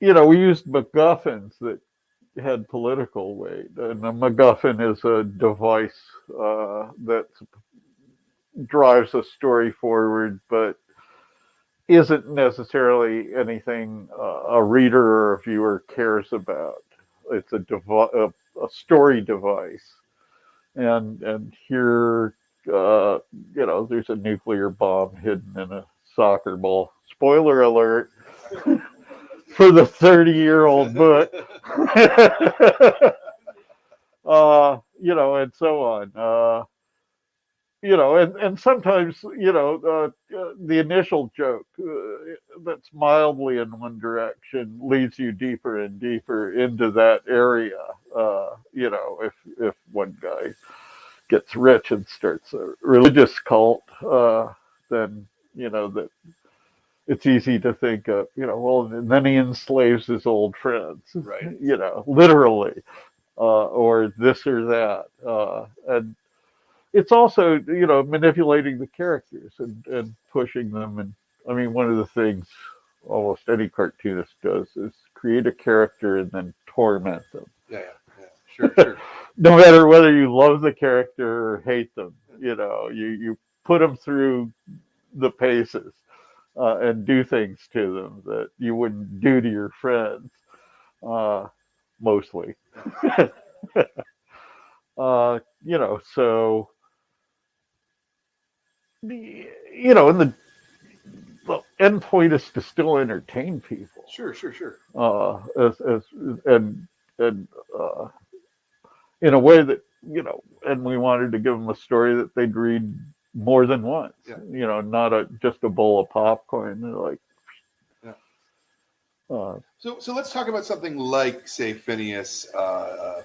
we used MacGuffins that had political weight, and a MacGuffin is a device that drives a story forward, but isn't necessarily anything a reader or a viewer cares about. It's a story device, and here, there's a nuclear bomb hidden in a soccer ball. Spoiler alert for the 30-year-old book. And so on. And sometimes, the initial joke that's mildly in one direction leads you deeper and deeper into that area. If one guy gets rich and starts a religious cult, then, that it's easy to think of, well, and then he enslaves his old friends, right. Literally, or this or that. And it's also, manipulating the characters and pushing them. And I mean, one of the things almost any cartoonist does is create a character and then torment them. Yeah, sure. No matter whether you love the character or hate them, you put them through the paces and do things to them that you wouldn't do to your friends, mostly. So and the end point is to still entertain people. Sure. As and in a way that and we wanted to give them a story that they'd read more than once. Yeah. Not just a bowl of popcorn. Like, yeah. Uh, so let's talk about something like, say, Phineas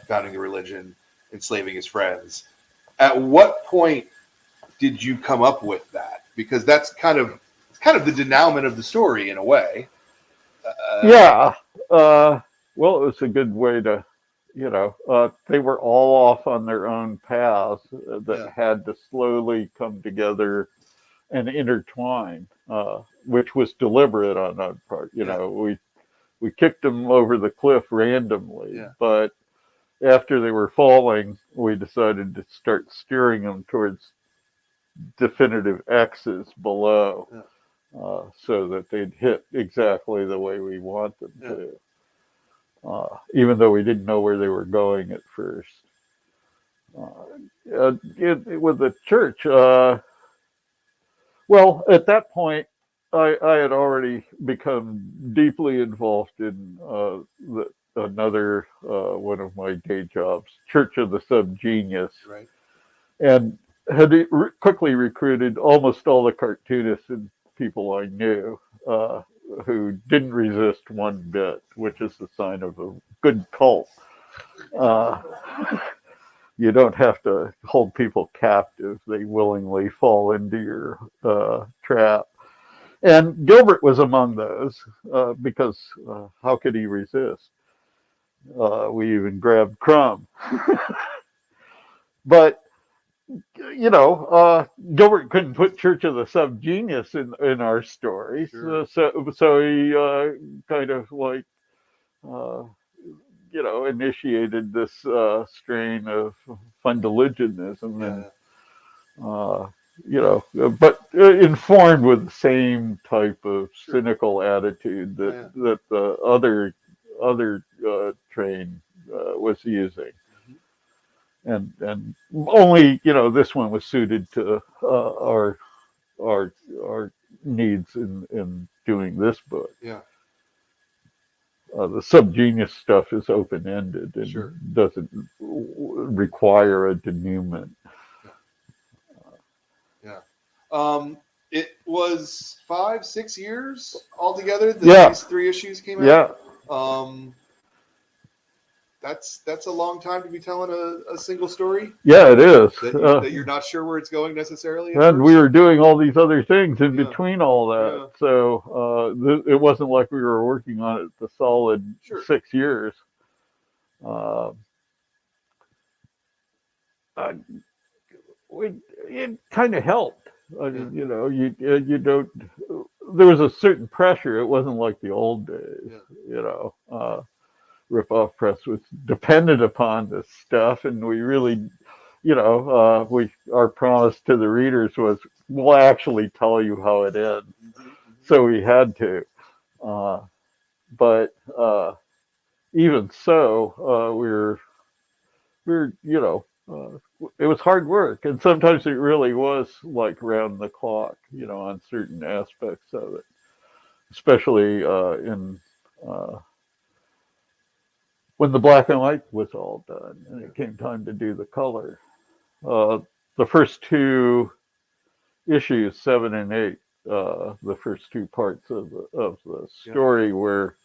founding the religion, enslaving his friends. At what point did you come up with that? Because that's kind of the denouement of the story in a way. Yeah. Well, it was a good way to, they were all off on their own paths that had to slowly come together and intertwine, which was deliberate on our part. We kicked them over the cliff randomly, but after they were falling, we decided to start steering them towards definitive X's below, so that they'd hit exactly the way we want them to, even though we didn't know where they were going at first. With the church, well, at that point, I had already become deeply involved in another one of my day jobs, Church of the Subgenius, Right. and had quickly recruited almost all the cartoonists and people I knew who didn't resist one bit, which is the sign of a good cult. You don't have to hold people captive. They willingly fall into your trap. And Gilbert was among those because how could he resist? We even grabbed Crumb. But, Gilbert couldn't put Church of the Subgenius in our stories. Sure. So he kind of like, initiated this strain of fundaligionism and, but informed with the same type of cynical attitude that the other train was using. And only, this one was suited to our needs in doing this book. Yeah. The subgenius stuff is open-ended and Sure. doesn't require a denouement. It was 5-6 years altogether that Yeah. these 3 issues came Yeah, out. That's a long time to be telling a single story yeah, it is. that you're not sure where it's going necessarily. at And we first. were doing all these other things in Yeah. between all that. Yeah. So it wasn't like we were working on it the solid Sure. 6 years. It kind of helped. You know, you don't. There was a certain pressure. It wasn't like the old days. Yeah. You know, Rip-Off Press was dependent upon this stuff, and we really, you know, our promise to the readers was we'll actually tell you how it ends. So we had to. But even so, we're you know. It was hard work, and sometimes it really was like round the clock, you know, on certain aspects of it, especially in when the black and white was all done and it came time to do the color. The first 2 issues, 7 and 8, the first 2 parts of the story were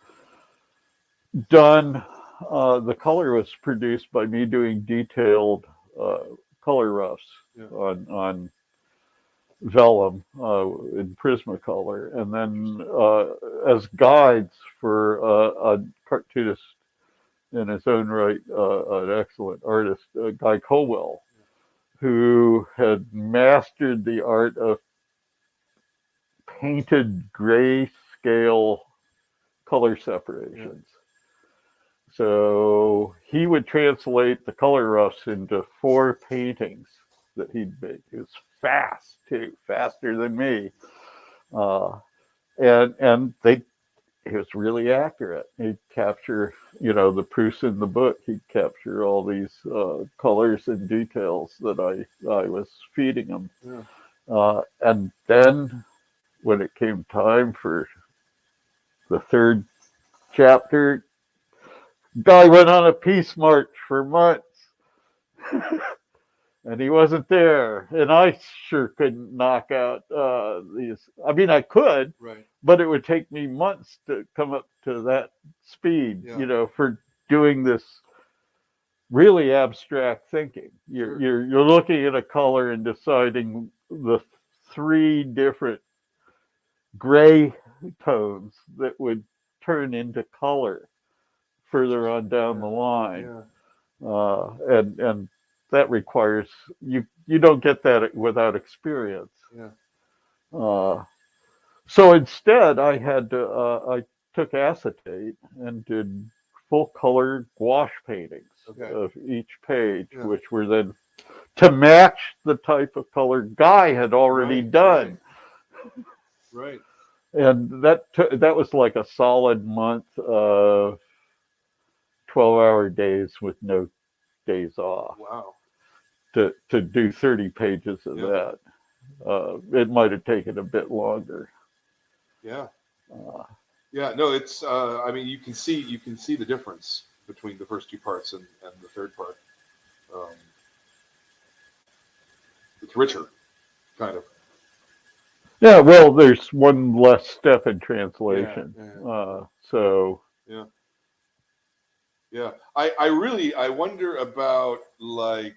done. The color was produced by me doing detailed color roughs on vellum in Prismacolor, and then as guides for a cartoonist in his own right, an excellent artist, Guy Colwell, who had mastered the art of painted grayscale color separations. So he would translate the color roughs into 4 paintings that he'd make. It was fast too, faster than me, and he was really accurate. He'd capture, you know, the proofs in the book. He'd capture all these colors and details that I was feeding him. And then when it came time for the 3rd chapter, Guy went on a peace march for months. And he wasn't there, and I sure couldn't knock out these. I mean, I could, Right. but it would take me months to come up to that speed, you know, for doing this really abstract thinking. You're looking at a color and deciding the 3 different gray tones that would turn into color further on down the line, and that requires you don't get that without experience. So instead I had to I took acetate and did full color gouache paintings of each page, which were then to match the type of color Guy had already done. Right. And that was like a solid month of 12-hour days with no days off. Wow. To do 30 pages of that. It might have taken a bit longer. Yeah. No, it's I mean, you can see the difference between the first 2 parts and the 3rd part. It's richer, kind of. Yeah, well, there's one less step in translation. So I wonder about like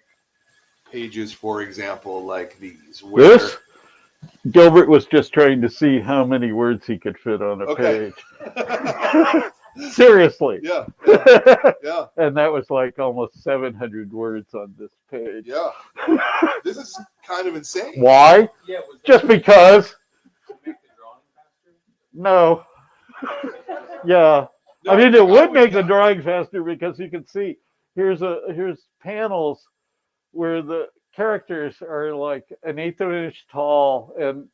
pages, for example, like these. Where... This Gilbert was just trying to see how many words he could fit on a page. Seriously. Yeah. And that was like almost 700 words on this page. Yeah. This is kind of insane. Why? Yeah, just because. To make the drawing faster? No. Yeah. No, I mean, it would make the drawing faster because you can see here's panels where the characters are like 1/8 of an inch tall, and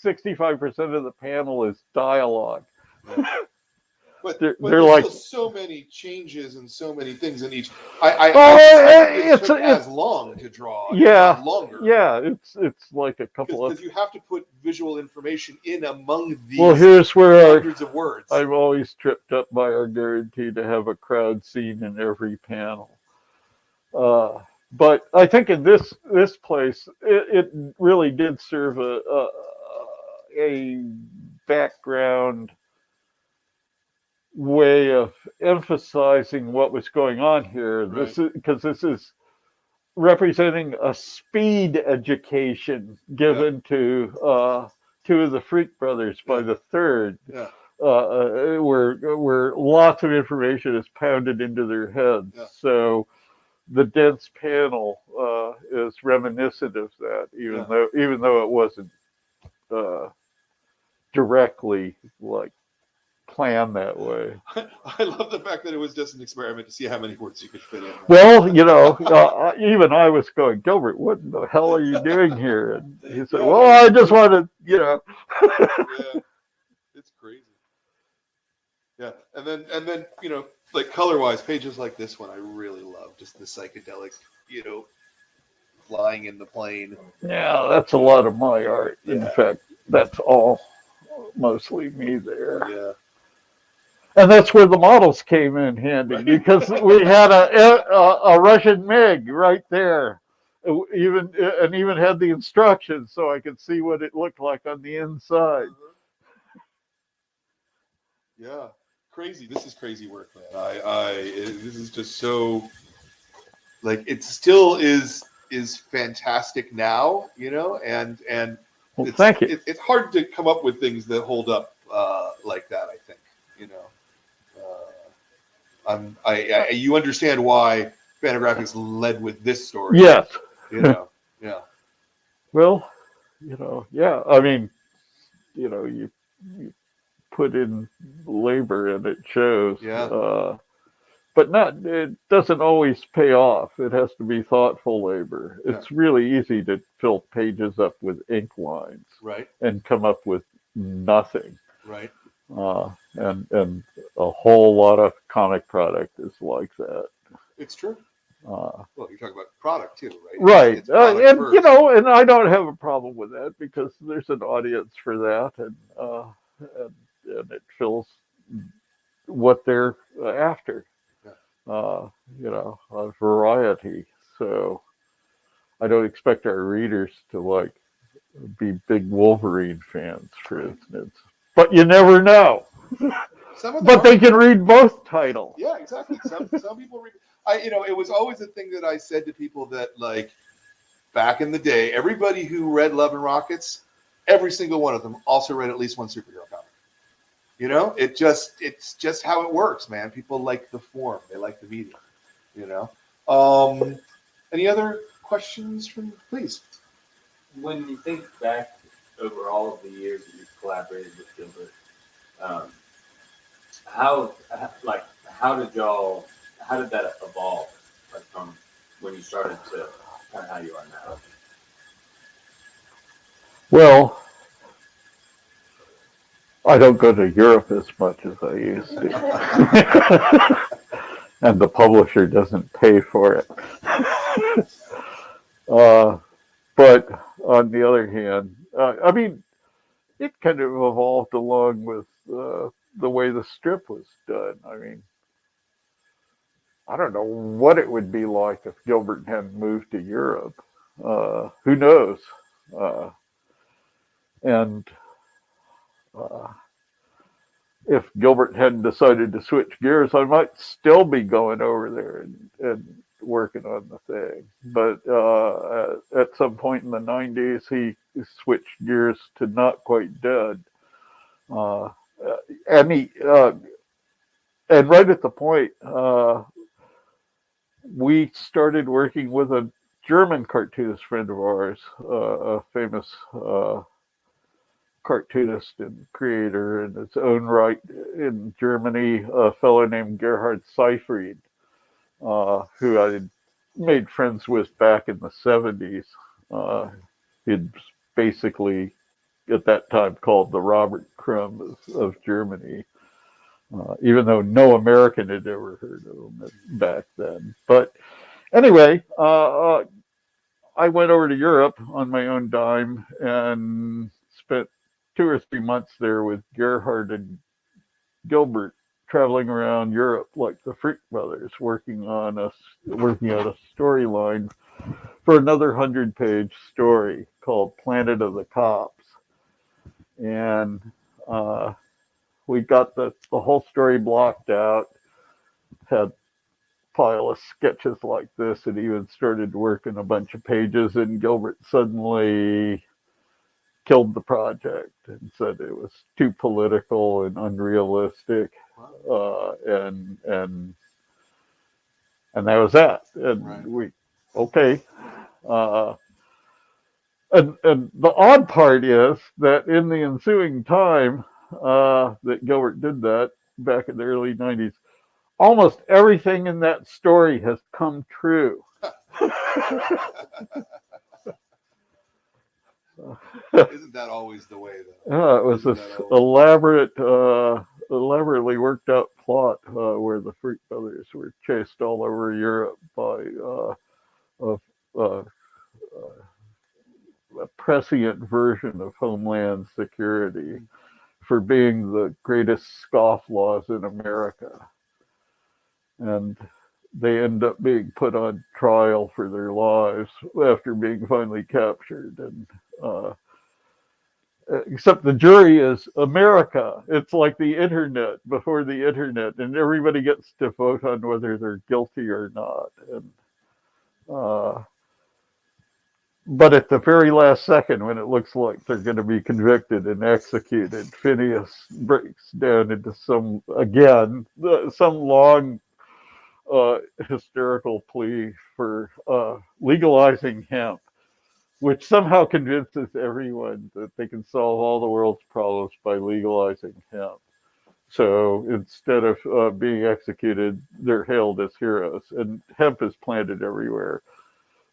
65% of the panel is dialogue. But but they're there's like, still so many changes and so many things in each. oh, It took as long to draw, if yeah, not longer. yeah, it's like a couple of. Because you have to put visual information in among these Well, here's where hundreds of words. I'm always tripped up by our guarantee to have a crowd scene in every panel. But I think in this place, it really did serve a background way of emphasizing what was going on here. Right. This is because this is representing a speed education given to two of the Freak brothers by the third, Yeah. where lots of information is pounded into their heads. Yeah. So the dense panel is reminiscent of that, even though it wasn't directly like planned that way. I love the fact that it was just an experiment to see how many words you could fit in. Well, even I was going, Gilbert, what the hell are you doing here? And he said, well, I just wanted, Yeah, it's crazy. Yeah, and then like color-wise, pages like this one I really love. Just the psychedelic, flying in the plane. Yeah, that's a lot of my art. In Yeah. fact, that's all mostly me there. Yeah. And that's where the models came in handy, Right. because we had a Russian MiG right there, even had the instructions so I could see what it looked like on the inside. Yeah, crazy. This is crazy work, man. This is just so, like, it still is fantastic now, and Well, thank you. It's hard to come up with things that hold up like that. I think, you understand why Fantagraphics led with this story. Yes. Yeah. Well, yeah. I mean, you put in labor and it shows. Yeah. But it doesn't always pay off. It has to be thoughtful labor. It's really easy to fill pages up with ink lines, Right. and come up with nothing. Right. And a whole lot of comic product is like that. It's true. Well, you're talking about product too, right? Right. It's product And first. and I don't have a problem with that, because there's an audience for that, and it fills what they're after. A variety. So I don't expect our readers to be big Wolverine fans, for instance. But you never know. But they can read both titles. Yeah, exactly. Some people read. It was always a thing that I said to people that, like, back in the day, everybody who read Love and Rockets, every single one of them also read at least one superhero comic. It's just how it works, man. People like the form, they like the medium. Any other questions please? When you think back over all of the years that you've collaborated with Gilbert, how did that evolve, like, from when you started to kind of how you are now? Well, I don't go to Europe as much as I used to. And the publisher doesn't pay for it. But on the other hand, I mean, it kind of evolved along with the way the strip was done. I mean, I don't know what it would be like if Gilbert hadn't moved to Europe. Who knows? If Gilbert hadn't decided to switch gears, I might still be going over there and working on the thing. But at some point in the 90s, he switched gears to Not Quite Dead. And right at the point, we started working with a German cartoonist friend of ours, a famous cartoonist and creator in its own right in Germany, a fellow named Gerhard Seifried, who I had made friends with back in the 70s. He'd basically, at that time, called the Robert Crumb of Germany. even though no American had ever heard of them back then. But anyway, I went over to Europe on my own dime and spent 2 or 3 months there with Gerhard and Gilbert, traveling around Europe like the Freak Brothers, working on a storyline for another 100-page story called Planet of the Cops. And we got the whole story blocked out, had a pile of sketches like this, and even started working a bunch of pages, and Gilbert suddenly killed the project and said it was too political and unrealistic. And that was that. And Right. we, okay. And the odd part is that in the ensuing time that Gilbert did that back in the early 90s, almost everything in that story has come true. Isn't that always the way, though? It was Isn't this that always- elaborately worked out plot where the Freak Brothers were chased all over Europe by a prescient version of Homeland Security for being the greatest scofflaws in America. And they end up being put on trial for their lives after being finally captured. And except the jury is America. It's like the internet before the internet, and everybody gets to vote on whether they're guilty or not. And but at the very last second, when it looks like they're going to be convicted and executed, Phineas breaks down into some long hysterical plea for legalizing hemp, which somehow convinces everyone that they can solve all the world's problems by legalizing hemp. So instead of being executed, they're hailed as heroes, and hemp is planted everywhere.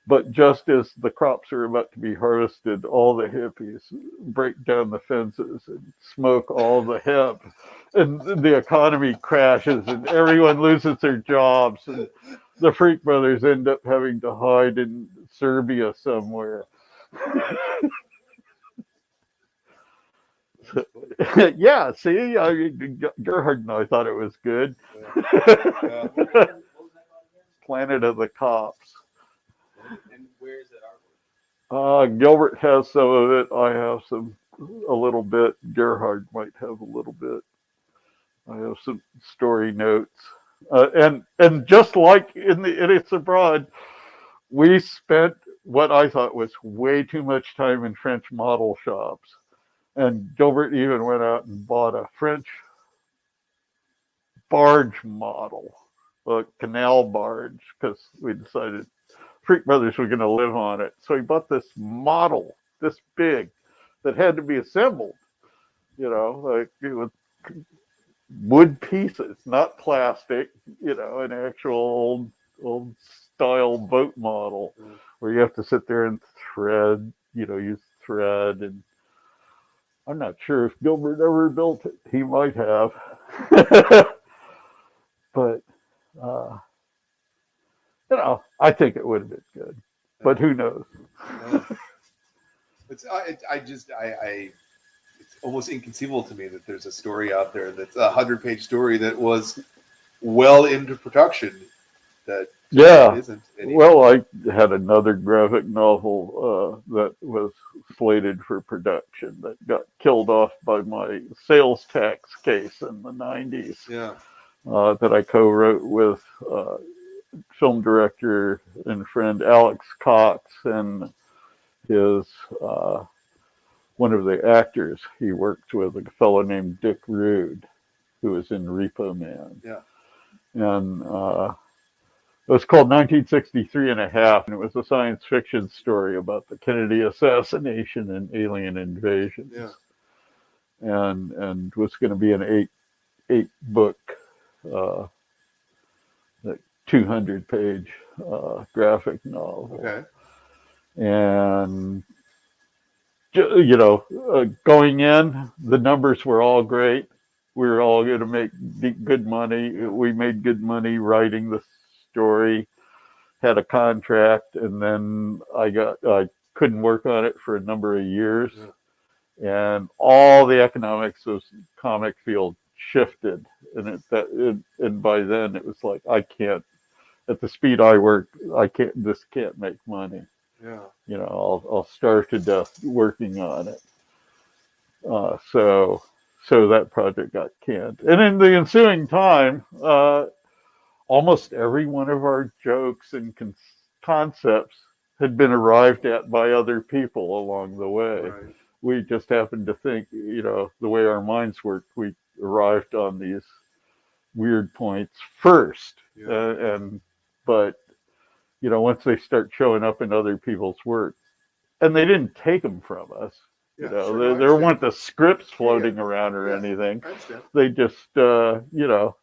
But just as the crops are about to be harvested, all the hippies break down the fences and smoke all the hemp, and the economy crashes, and everyone loses their jobs, and the Freak Brothers end up having to hide in Serbia somewhere. Yeah, see, Gerhard and I thought it was good. Yeah. Planet of the Cops. And where is that artwork? Gilbert has some of it. I have a little bit. Gerhard might have a little bit. I have some story notes. And just like in the Idiots Abroad, we spent what I thought was way too much time in French model shops. And Gilbert even went out and bought a French barge model, a canal barge, because we decided Freak Brothers were going to live on it. So he bought this model, this big, that had to be assembled, like it was wood pieces, not plastic, an actual old style boat model where you have to sit there and thread, use thread. And I'm not sure if Gilbert ever built it. He might have. But, I think it would have been good. But who knows? It's almost inconceivable to me that there's a story out there that's a 100-page story that was well into production that isn't anymore. Well, I had another graphic novel that was slated for production that got killed off by my sales tax case in the 90s. Yeah. That I co-wrote with film director and friend Alex Cox and his one of the actors he worked with, a fellow named Dick Rude, who was in Repo Man. Yeah. And it was called 1963 and a Half, and it was a science fiction story about the Kennedy assassination and alien invasions. Yeah. And was going to be an eight book, 200-page graphic novel. Okay. And going in, the numbers were all great. we were all going to make good money. We made good money writing the story, had a contract, and then I couldn't work on it for a number of years. Yeah. And all the economics of comic field shifted. And by then it was like, I can't, at the speed I work, this can't make money. Yeah. You know, I'll starve to death working on it. So that project got canned. And in the ensuing time, almost every one of our jokes and concepts had been arrived at by other people along the way. Right. We just happened to think, you know, the way our minds work, we arrived on these weird points first. Yeah. But, you know, once they start showing up in other people's work, and they didn't take them from us. Yeah, You know, sure, no, there weren't the scripts floating around or Yeah. anything. I understand. They just, you know,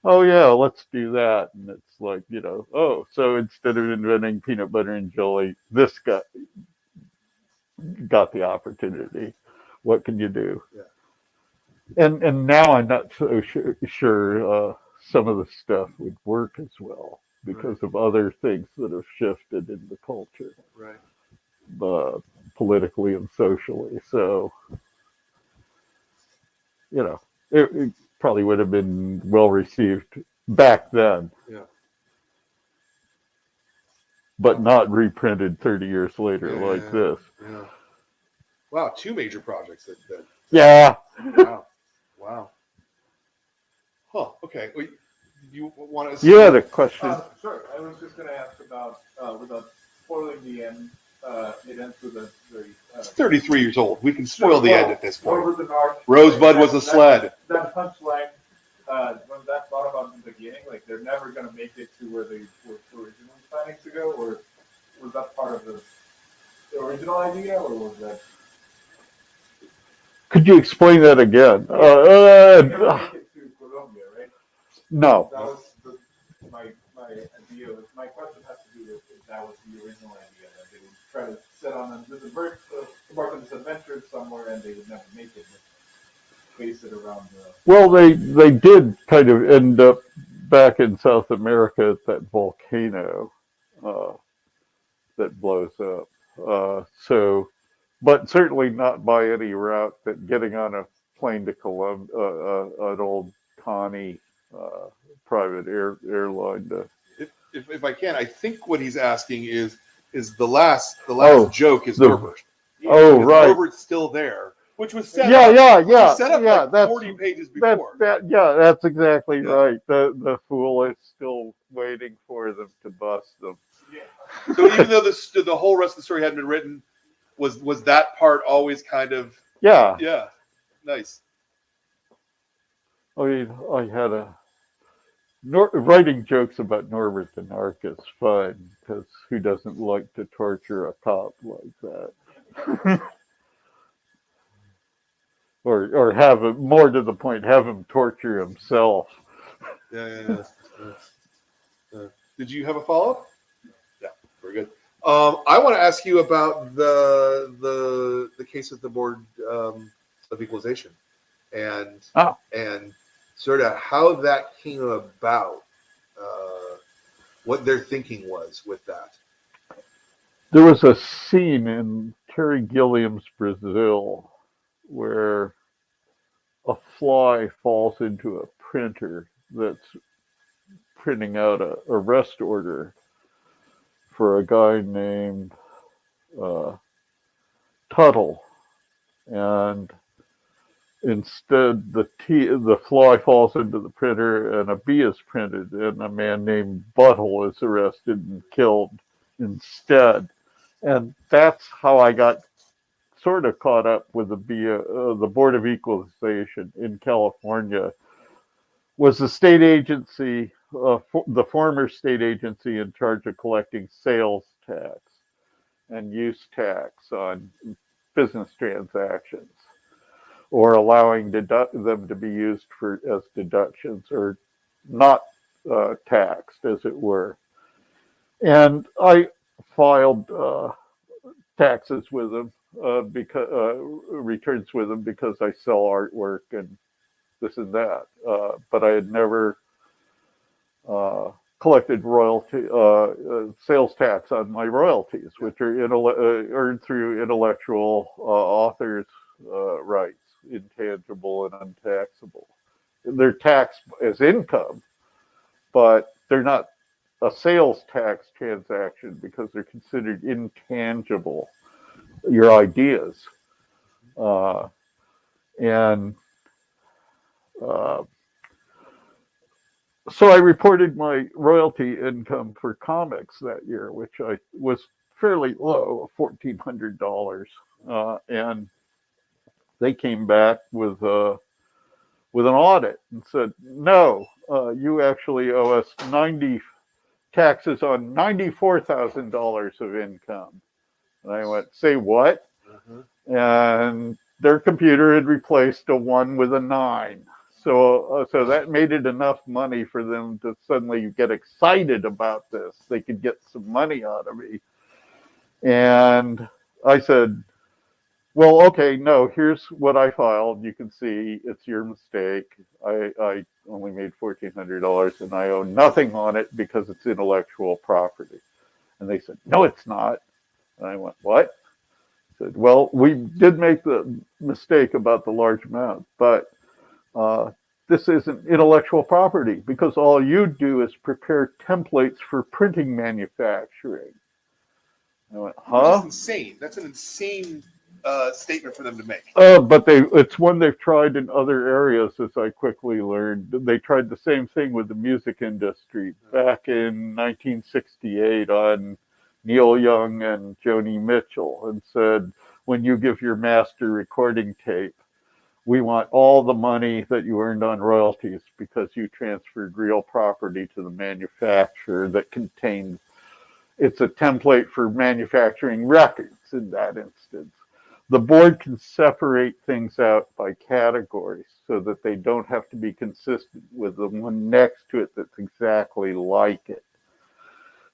oh yeah, let's do that. And it's like, you know, oh, so instead of inventing peanut butter and jelly, this got the opportunity. What can you do? Yeah. And now I'm not so sure some of the stuff would work as well because of other things that have shifted in the culture, Right. politically and socially. So, you know, it probably would have been well received back then. Yeah. But not reprinted 30 years later Yeah, like this. Yeah. Wow, 2 major projects that Yeah. wow. Wow. Huh. Okay. Well, you want to? You had a question. Sure. I was just going to ask about, without spoiling the end, it ends with a very. It's 33 years old. We can spoil the end at this point. Over the north. Rosebud was a sled. That punchline, when that thought about in the beginning, like they're never going to make it to where they were originally planning to go, or was that part of the original idea, or was that? Could you explain that again? They're gonna make it to Colombia, right? No. That was my idea. My question has to do with if that was the original idea, that they would try to set on this embark on this adventure somewhere, and they would never make it. Base it around the. Well, they did kind of end up back in South America at that volcano that blows up. But certainly not by any route that getting on a plane to Colombia, an old Connie private airline. If I can, I think what he's asking is the last joke is Norbert. Oh, Because right. Norbert's still there, which was set Yeah, up. yeah, Which yeah. was set up yeah, like that's, 40 pages before. That's exactly Yeah. right. The fool is still waiting for them to bust them. Yeah. So even though the whole rest of the story hadn't been written, was that part always kind of Yeah. nice. I mean, I had writing jokes about Norbert the Narc is fun because who doesn't like to torture a cop like that? or have him, more to the point, have him torture himself. Yeah. Did you have a follow-up? Yeah, very good. I want to ask you about the case with the Board of Equalization and sort of how that came about, what their thinking was with that. There was a scene in Terry Gilliam's Brazil where a fly falls into a printer that's printing out a arrest order for a guy named Tuttle, and instead the fly falls into the printer and a B is printed, and a man named Buttle is arrested and killed instead. And that's how I got sort of caught up with the Board of Equalization in California. Was the state agency, the former state agency in charge of collecting sales tax and use tax on business transactions, or allowing them to be used as deductions or not taxed, as it were. And I filed taxes with them, because returns with them, because I sell artwork and this and that. But I had never collected royalty sales tax on my royalties, which are earned through intellectual authors' rights, intangible and untaxable. They're taxed as income, but they're not a sales tax transaction because they're considered intangible, your ideas. And so I reported my royalty income for comics that year, which I was fairly low, $1,400. And they came back with an audit and said, no, you actually owe us taxes on $94,000 of income. And I went, say what? And their computer had replaced a 1 with a 9. So that made it enough money for them to suddenly get excited about this. They could get some money out of me. And I said, well, okay, no, here's what I filed. You can see it's your mistake. I only made $1,400 and I owe nothing on it because it's intellectual property. And they said, no, it's not. And I went, what? I said, well, we did make the mistake about the large amount, but this isn't intellectual property because all you do is prepare templates for printing manufacturing. I went, huh? That's insane. That's an insane statement for them to make. But it's one they've tried in other areas, as I quickly learned. They tried the same thing with the music industry back in 1968 on Neil Young and Joni Mitchell, and said, when you give your master recording tape, we want all the money that you earned on royalties because you transferred real property to the manufacturer that contains, it's a template for manufacturing records in that instance. The board can separate things out by categories so that they don't have to be consistent with the one next to it that's exactly like it.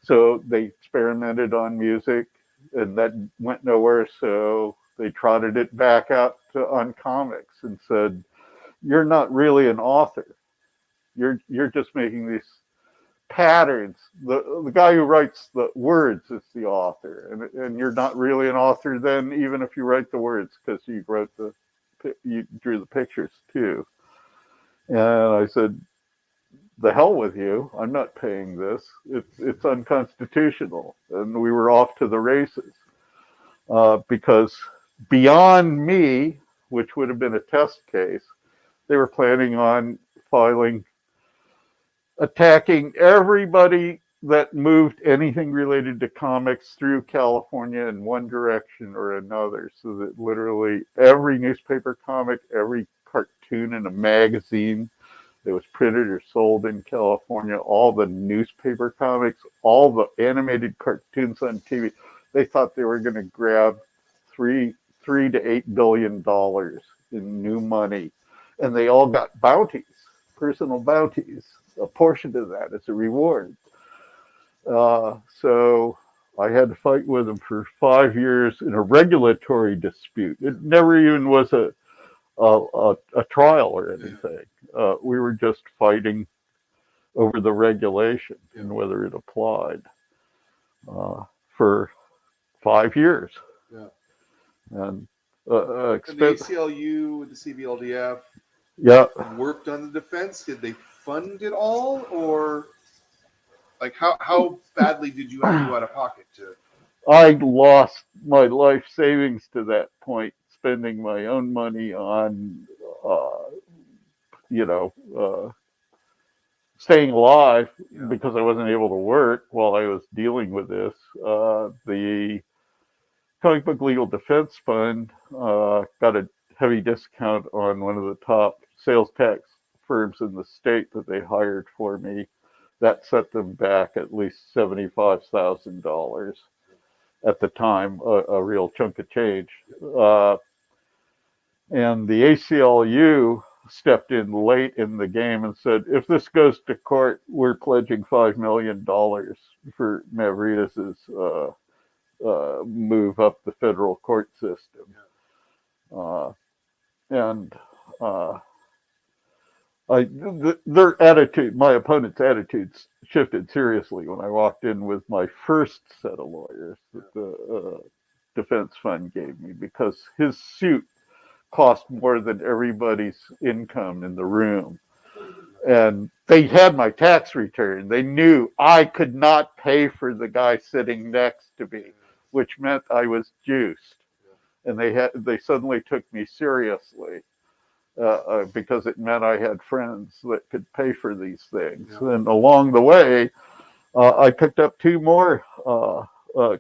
So they experimented on music and that went nowhere, so they trotted it back out on comics and said, you're not really an author. You're just making these patterns. The guy who writes the words is the author, and you're not really an author then, even if you write the words, because you drew the pictures too. And I said, the hell with you. I'm not paying this. It's unconstitutional. And we were off to the races because beyond me, which would have been a test case, they were planning on attacking everybody that moved anything related to comics through California in one direction or another, so that literally every newspaper comic, every cartoon in a magazine that was printed or sold in California, all the newspaper comics, all the animated cartoons on TV, they thought they were going to grab $3 to $8 billion in new money, and they all got bounties, personal bounties, a portion of that as a reward. So I had to fight with them for 5 years in a regulatory dispute. It never even was a trial or anything. We were just fighting over the regulation and whether it applied for 5 years. Yeah. And the ACLU, the CBLDF, worked on the defense. Did they fund it all, or like how badly did you have to go out of pocket to? I lost my life savings to that point, spending my own money on, staying alive because I wasn't able to work while I was dealing with this. The Comic Book Legal Defense Fund got a heavy discount on one of the top sales tax firms in the state that they hired for me. That set them back at least $75,000 at the time, a real chunk of change. And the ACLU stepped in late in the game and said, if this goes to court, we're pledging $5 million for MAVRIDES' move up the federal court system. Their attitude, my opponent's attitudes shifted seriously when I walked in with my first set of lawyers that the defense fund gave me, because his suit cost more than everybody's income in the room. And they had my tax return. They knew I could not pay for the guy sitting next to me, which meant I was juiced. And they suddenly took me seriously. Because it meant I had friends that could pay for these things. Yeah. And along the way, I picked up two more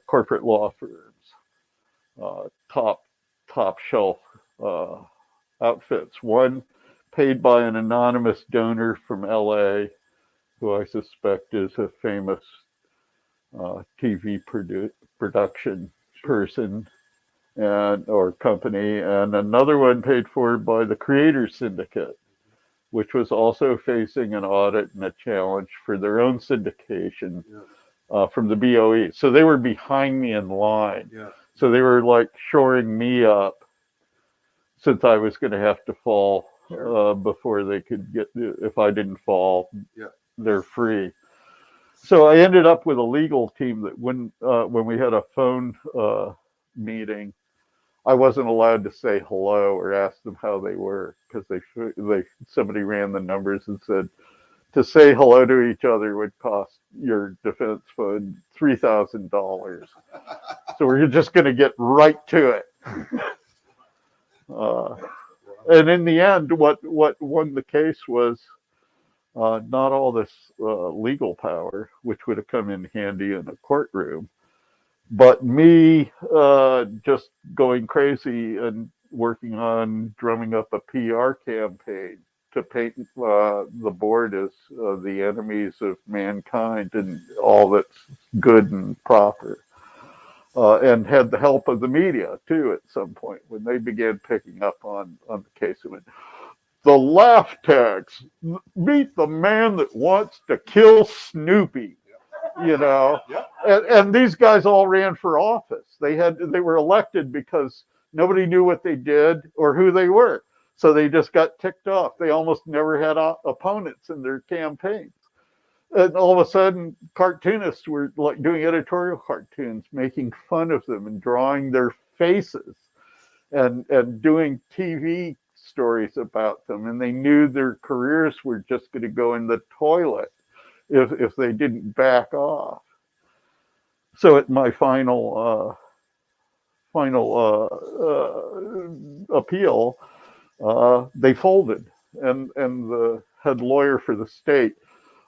corporate law firms, top shelf outfits. One paid by an anonymous donor from LA, who I suspect is a famous TV production person or company, and another one paid for by the Creators Syndicate, which was also facing an audit and a challenge for their own syndication from the BOE. So they were behind me in line. Yeah. So they were like shoring me up, since I was going to have to fall before they could get. If I didn't fall, they're free. So I ended up with a legal team that when we had a phone meeting, I wasn't allowed to say hello or ask them how they were, because somebody ran the numbers and said to say hello to each other would cost your defense fund $3,000. So we're just going to get right to it. And in the end, what won the case was not all this legal power, which would have come in handy in a courtroom, but me just going crazy and working on drumming up a PR campaign to paint the board as the enemies of mankind and all that's good and proper. And had the help of the media, too, at some point, when they began picking up on the case. Of it. The laugh tags, meet the man that wants to kill Snoopy. You know, and these guys all ran for office. They were elected because nobody knew what they did or who they were. So they just got ticked off. They almost never had opponents in their campaigns. And all of a sudden, cartoonists were like doing editorial cartoons, making fun of them and drawing their faces and doing TV stories about them. And they knew their careers were just going to go in the toilet if they didn't back off. So at my final appeal, they folded, and the head lawyer for the state,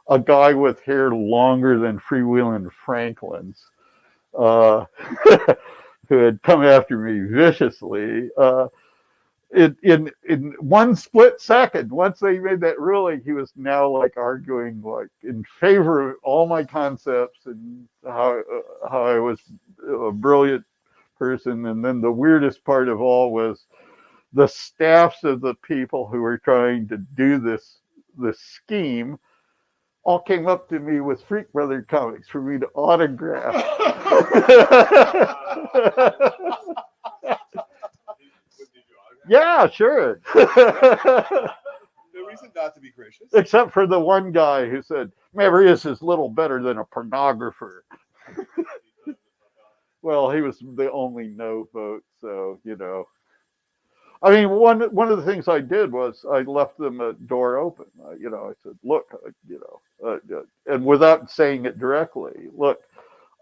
a guy with hair longer than Freewheelin' Franklin's, who had come after me viciously, in 1 split second, once they made that ruling, he was now like arguing like in favor of all my concepts and how I was a brilliant person. And then the weirdest part of all was the staffs of the people who were trying to do this scheme all came up to me with Freak Brother comics for me to autograph. Yeah, sure. No reason not to be gracious. Except for the one guy who said, MAVRIDES is little better than a pornographer. Well, he was the only no vote, so, you know. I mean, one of the things I did was I left them a door open. You know, I said, look, and without saying it directly, look,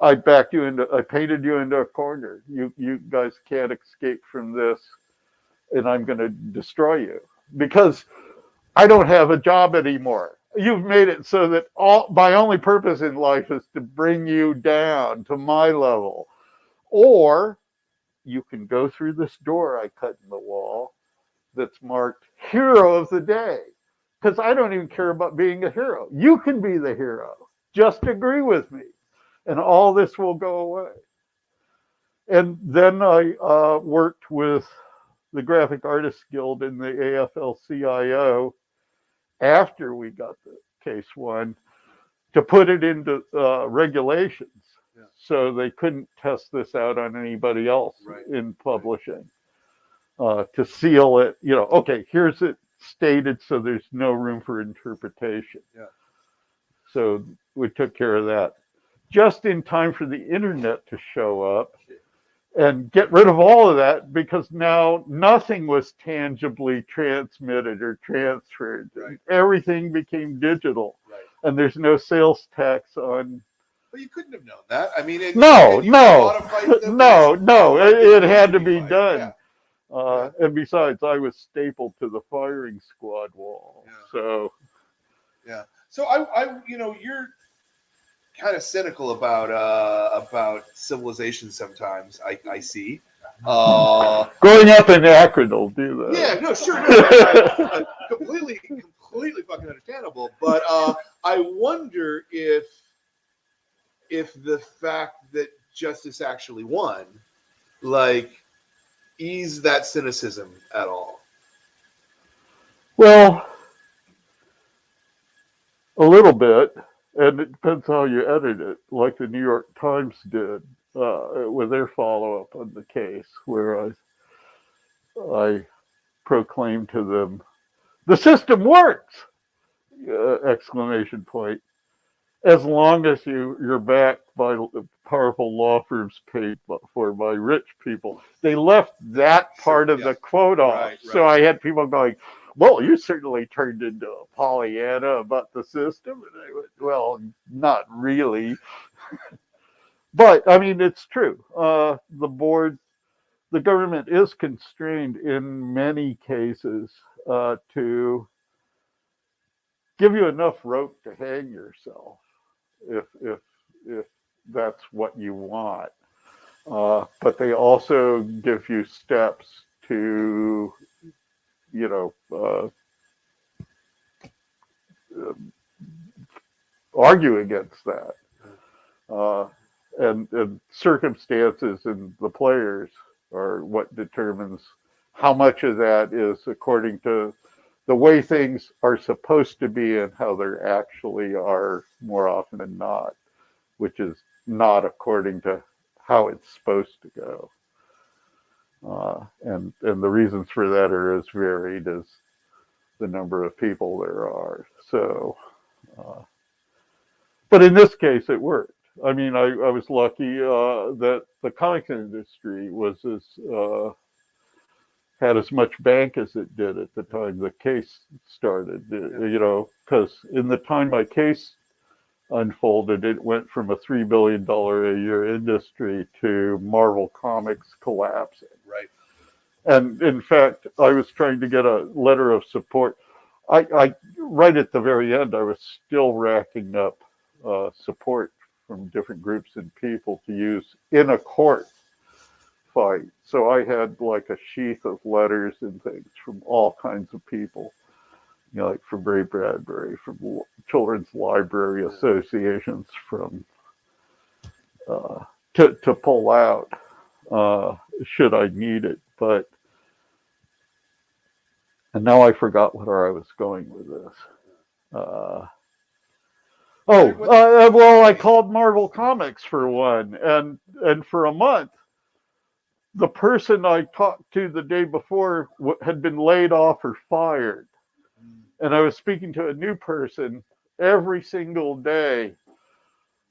I painted you into a corner. You guys can't escape from this. And I'm going to destroy you because I don't have a job anymore. You've made it so that my only purpose in life is to bring you down to my level. Or you can go through this door I cut in the wall that's marked Hero of the Day, because I don't even care about being a hero. You can be the hero. Just agree with me, and all this will go away. And then I worked with the Graphic Artists Guild and the AFL-CIO after we got the case won to put it into regulations. Yeah. So they couldn't test this out on anybody else in publishing. To seal it, you know, okay, here's it stated so there's no room for interpretation. Yeah. So we took care of that just in time for the internet to show up and get rid of all of that, because now nothing was tangibly transmitted or transferred. Right. Everything became digital, Right. and there's no sales tax on. But you couldn't have known that. I mean, No, you no, modified the no, list. no. It had to be Modified. done. Yeah. And besides, I was stapled to the firing squad wall. Yeah. So, Yeah. So I, you're kind of cynical about civilization sometimes. I see. growing up in Akron will do that. Yeah. No. Sure. No, completely fucking understandable. But I wonder if the fact that justice actually won, like, ease that cynicism at all. Well, a little bit, and it depends how you edit it, like the New York Times did with their follow-up on the case, where I proclaimed to them, "The system works!" Exclamation point. As long as you're backed by powerful law firms paid for by rich people. They left that part of the quote off. Right. So I had people going, "Well, you certainly turned into a Pollyanna about the system." And I went, "Well, not really." But I mean, it's true. The government is constrained in many cases to give you enough rope to hang yourself, if that's what you want. But they also give you steps to, argue against that. And circumstances and the players are what determines how much of that is according to the way things are supposed to be and how they actually are more often than not, which is not according to how it's supposed to go. And the reasons for that are as varied as the number of people there are. So, but in this case, it worked. I mean, I was lucky that the comics industry had as much bank as it did at the time the case started, because in the time my case unfolded, it went from a $3 billion a year industry to Marvel Comics collapsing. Right. And in fact, I was trying to get a letter of support. I right at the very end, I was still racking up support from different groups and people to use in a court fight. So I had like a sheath of letters and things from all kinds of people, like from Ray Bradbury, from Children's Library Associations, from to pull out should I need it. But and now I forgot where I was going with this. Well, I called Marvel Comics for one, and for a month, the person I talked to the day before had been laid off or fired. And I was speaking to a new person every single day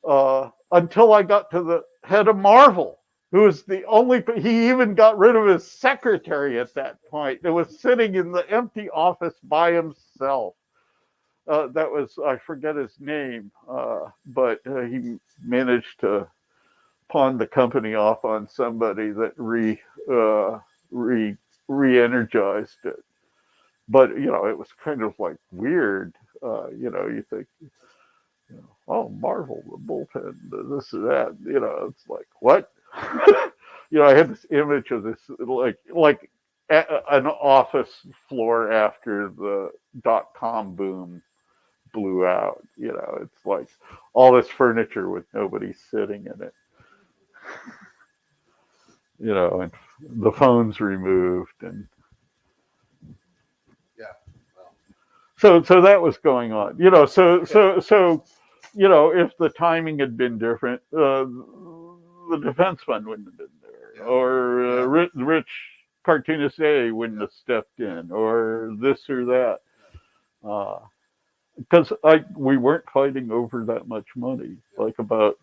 until I got to the head of Marvel, who was the only, he even got rid of his secretary at that point. It was sitting in the empty office by himself. That was, I forget his name, but he managed to pawn the company off on somebody that re-energized it. But, it was kind of like weird. You think, oh, Marvel, the bullpen, this and that, it's like, what? I had this image of this, like an office floor after the .com boom blew out. It's like all this furniture with nobody sitting in it. And the phones removed, and so that was going on. So if the timing had been different, the defense fund wouldn't have been there, or rich cartoonist A wouldn't have stepped in, or this or that. Because we weren't fighting over that much money, like about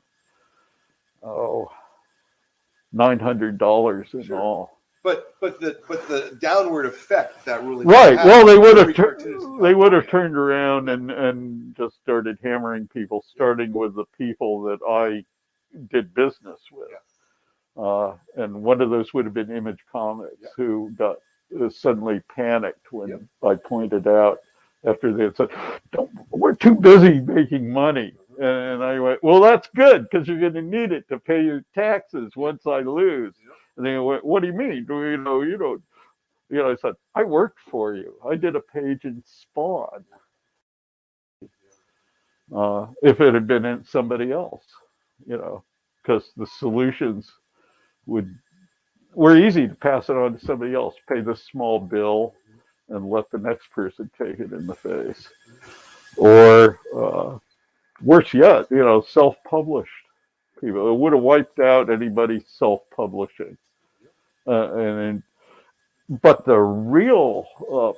$900 in Sure. all. But the downward effect that really Right. had, Well, they would have every cartoonist in they would have California. turned around and just started hammering people, starting with the people that I did business with. And one of those would have been Image Comics, who got suddenly panicked when I pointed out after they had said, "We're too busy making money." And I went, "Well, that's good, because you're going to need it to pay your taxes once I lose." And they went, "What do you mean? You don't." I said, "I worked for you. I did a page in Spawn. If it had been in somebody else, because the solutions were easy to pass it on to somebody else, pay this small bill, and let the next person take it in the face, or worse yet, self-published people. It would have wiped out anybody self-publishing, But the real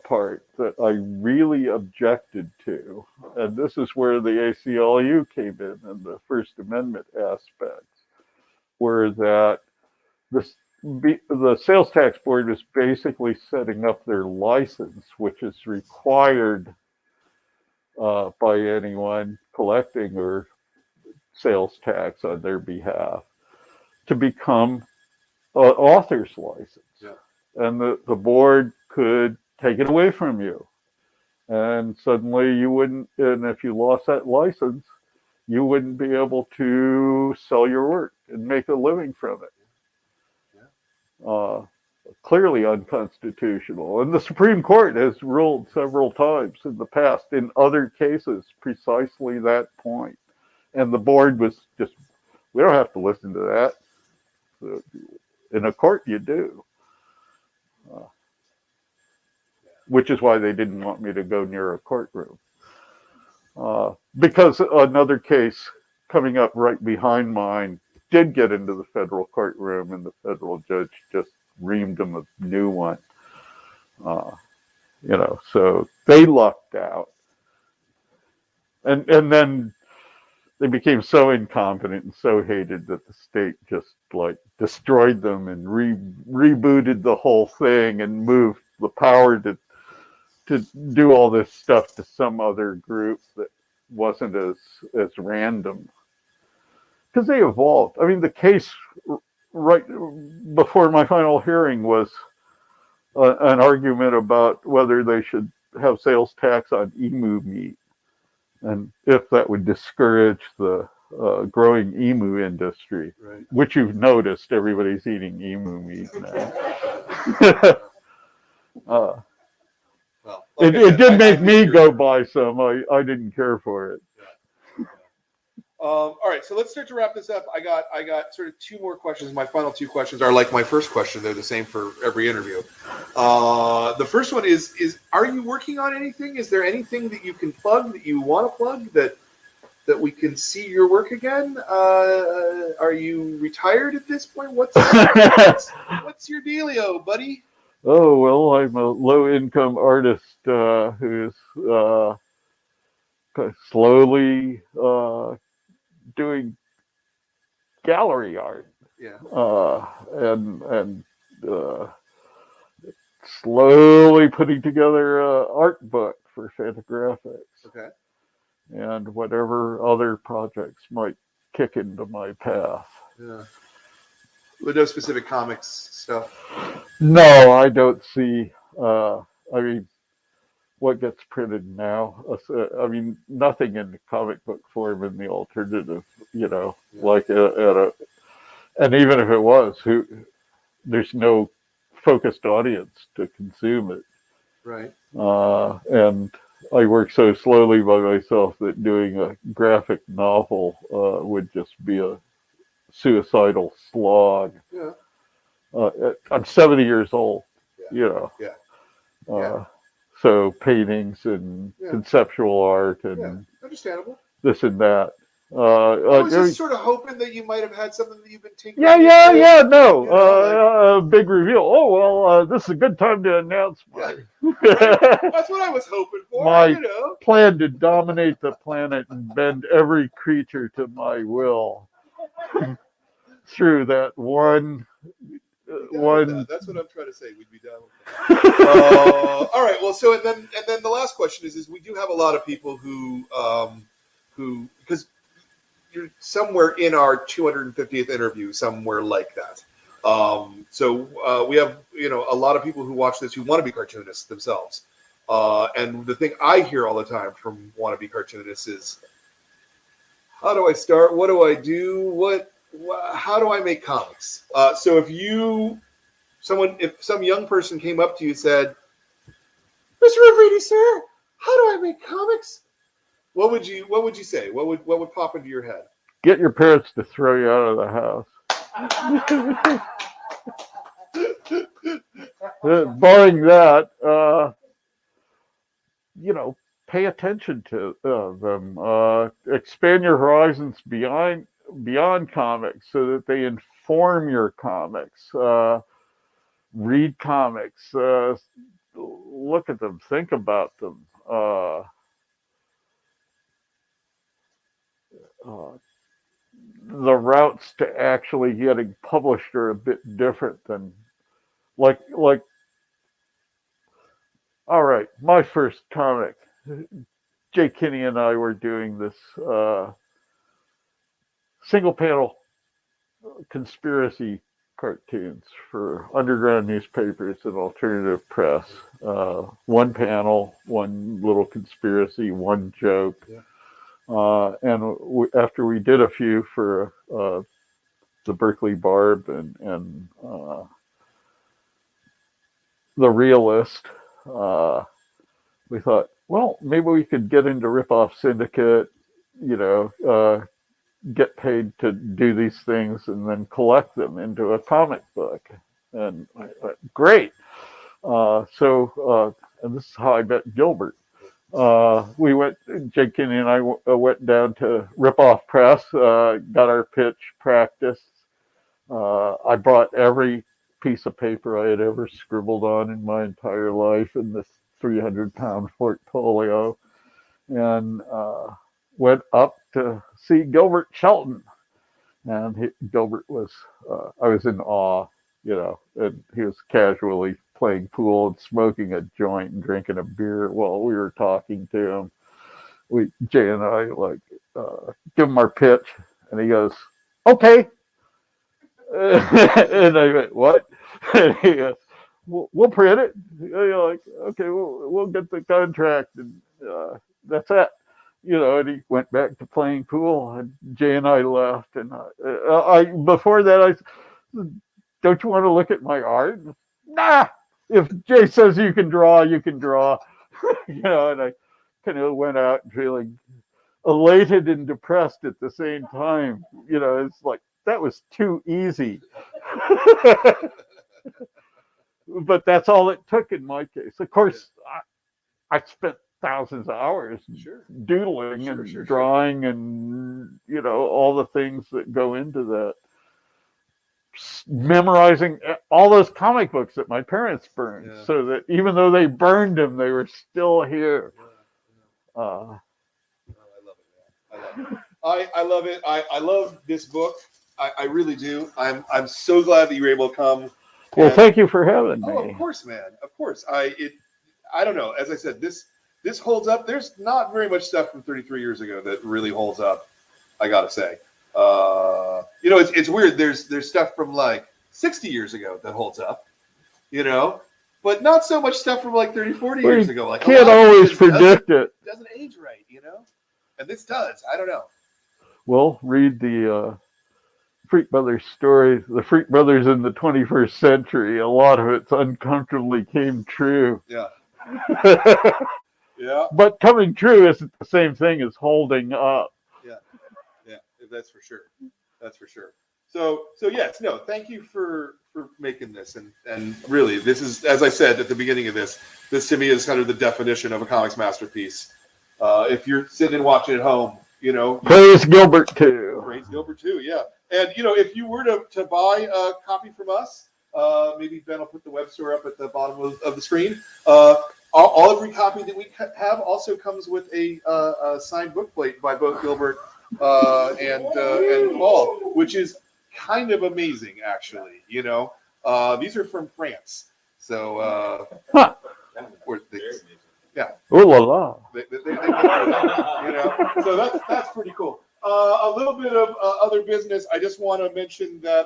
part that I really objected to, and this is where the ACLU came in and the First Amendment aspects, were that the sales tax board is basically setting up their license, which is required by anyone collecting or sales tax on their behalf, to become an author's license. And the board could take it away from you. And suddenly you wouldn't, and if you lost that license, you wouldn't be able to sell your work and make a living from it. Clearly unconstitutional. And the Supreme Court has ruled several times in the past in other cases precisely that point. And the board was just, we don't have to listen to that. In a court, you do. Which is why they didn't want me to go near a courtroom. Because another case coming up right behind mine did get into the federal courtroom, and the federal judge just reamed them a new one. So they lucked out. And then they became so incompetent and so hated that the state just destroyed them and rebooted the whole thing and moved the power to do all this stuff to some other group that wasn't as random. Because they evolved. I mean, the case right before my final hearing was an argument about whether they should have sales tax on emu meat, and if that would discourage the growing emu industry, which you've noticed everybody's eating emu meat now. It did make me go buy some. I didn't care for it. All right, so let's start to wrap this up. I got sort of two more questions. My final two questions are like my first question. They're the same for every interview. The first one is are you working on anything? Is there anything that you can plug, that you want to plug, that we can see your work again? Are you retired at this point? What's your dealio, buddy? Oh, well, I'm a low-income artist who's slowly doing gallery art. And slowly putting together an art book for Fantagraphics. Okay. And whatever other projects might kick into my path. Yeah. With no specific comics stuff? No, I don't see. I mean, what gets printed now? I mean, nothing in the comic book form in the alternative, like and even if it was, there's no focused audience to consume it. Right. And I work so slowly by myself that doing a graphic novel would just be a suicidal slog. Yeah. I'm 70 years old, Yeah. So paintings and conceptual art and understandable. this and that. I was just sort of hoping that you might have had something that you've been tinkering. No, You know, big reveal. Oh, well, this is a good time to announce my, That's what I was hoping for, my you know. plan to dominate the planet and bend every creature to my will through that one. That's what I'm trying to say. We'd be down with that. All right. Well, so and then the last question is we do have a lot of people who because you're somewhere in our 250th interview, somewhere like that. So we have a lot of people who watch this who want to be cartoonists themselves. And the thing I hear all the time from wannabe cartoonists is, how do I start? What do I do? How do I make comics? So if some young person came up to you and said, "Mr. MAVRIDES, sir, how do I make comics?" What would you say? What would pop into your head? Get your parents to throw you out of the house. Barring that, pay attention to them. Expand your horizons beyond comics so that they inform your comics. Read comics. Look at them. Think about them. The routes to actually getting published are a bit different than like all right, my first comic, Jay Kinney and I were doing this single panel conspiracy cartoons for underground newspapers and alternative press. One panel, one little conspiracy, one joke. Yeah. After we did a few for the Berkeley Barb and the Realist, we thought, well, maybe we could get into Ripoff Syndicate, get paid to do these things and then collect them into a comic book. And I thought, great. And this is how I met Gilbert. Jake Kinney and I went down to Ripoff Press, got our pitch practice. I brought every piece of paper I had ever scribbled on in my entire life in this 300-pound portfolio and went up to see Gilbert Shelton. And Gilbert was, I was in awe, and he was casually playing pool and smoking a joint and drinking a beer while we were talking to him. Jay and I, give him our pitch, and he goes, "Okay." And I went, "What?" And he goes, "We'll print it." And you're like, "Okay, we'll get the contract, and that's it." And he went back to playing pool, and Jay and I left. And before that, I said, "Don't you want to look at my art?" Nah. If Jay says you can draw, you can draw. And I kind of went out feeling elated and depressed at the same time. It's like that was too easy. But that's all it took in my case. Of course, I spent thousands of hours doodling and drawing and all the things that go into that. Memorizing all those comic books that my parents burned, so that even though they burned them, they were still here. I love it. I love this book. I really do. I'm so glad that you were able to come. Well, thank you for having me. Oh, of course, man. Of course. I don't know. As I said, this holds up. There's not very much stuff from 33 years ago that really holds up, I gotta say. It's weird. There's stuff from 60 years ago that holds up, but not so much stuff from 30, 40 years ago. Can't always predict it. Doesn't age right, and this does. I don't know. Well, read the Freak Brothers story, the Freak Brothers in the 21st century. A lot of it's uncomfortably came true. Yeah. Yeah. But coming true isn't the same thing as holding up. Yeah, that's for sure. That's for sure. So yes, no, thank you for making this. And really, this is, as I said at the beginning of this to me is kind of the definition of a comics masterpiece. If you're sitting and watching at home You know, Praise Gilbert too. Praise Gilbert too, yeah. And if you were to buy a copy from us, maybe Ben will put the web store up at the bottom of the screen. Every copy that we have also comes with a signed bookplate by both Gilbert and Paul, which is kind of amazing, actually. These are from France, so yeah. Oh la la. So that's pretty cool. A little bit of other business. I just want to mention that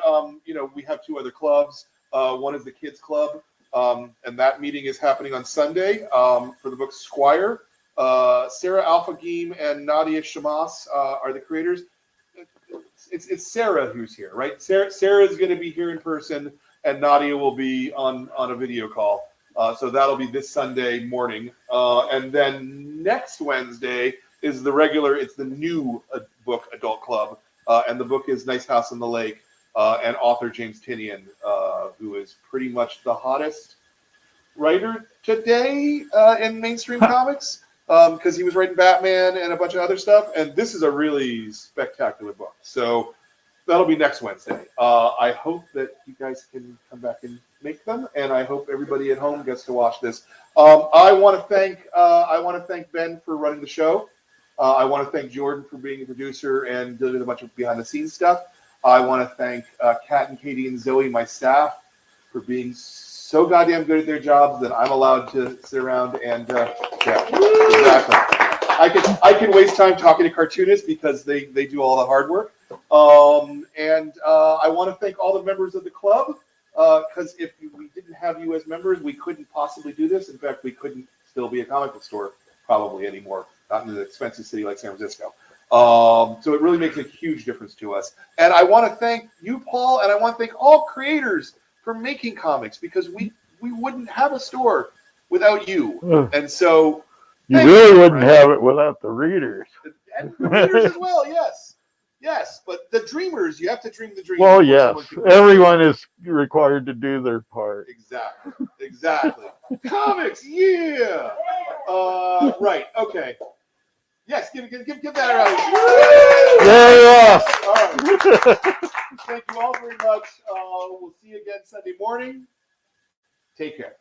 we have two other clubs. One is the Kids Club, and that meeting is happening on Sunday for the book Squire. Sarah Alfagim and Nadia Shamas are the creators. It's Sarah who's here, right? Sarah is going to be here in person, and Nadia will be on a video call. So that'll be this Sunday morning. And then next Wednesday is it's the new book Adult Club. And the book is Nice House on the Lake. And author James Tinian, who is pretty much the hottest writer today in mainstream comics, because he was writing Batman and a bunch of other stuff. And this is a really spectacular book. So that'll be next Wednesday. I hope that you guys can come back and make them, and I hope everybody at home gets to watch this. I want to thank Ben for running the show. I want to thank Jordan for being a producer and doing a bunch of behind the scenes stuff. I want to thank Kat and Katie and Zoe, my staff, for being so goddamn good at their jobs that I'm allowed to sit around and yeah, exactly. I can waste time talking to cartoonists because they do all the hard work. And I want to thank all the members of the club, because if we didn't have you as members, we couldn't possibly do this. In fact, we couldn't still be a comic book store probably anymore, not in an expensive city like San Francisco. So it really makes a huge difference to us. And I want to thank you, Paul, and I want to thank all creators for making comics, because we wouldn't have a store without you. And so you really wouldn't have it without the readers. And the readers as well, yes. Yes, but the dreamers, you have to dream the dream. Well, yes, everyone is required to do their part. Exactly. Comics, yeah. Right. Okay. Yes, give that around. Yeah. All right. Thank you all very much. We'll see you again Sunday morning. Take care.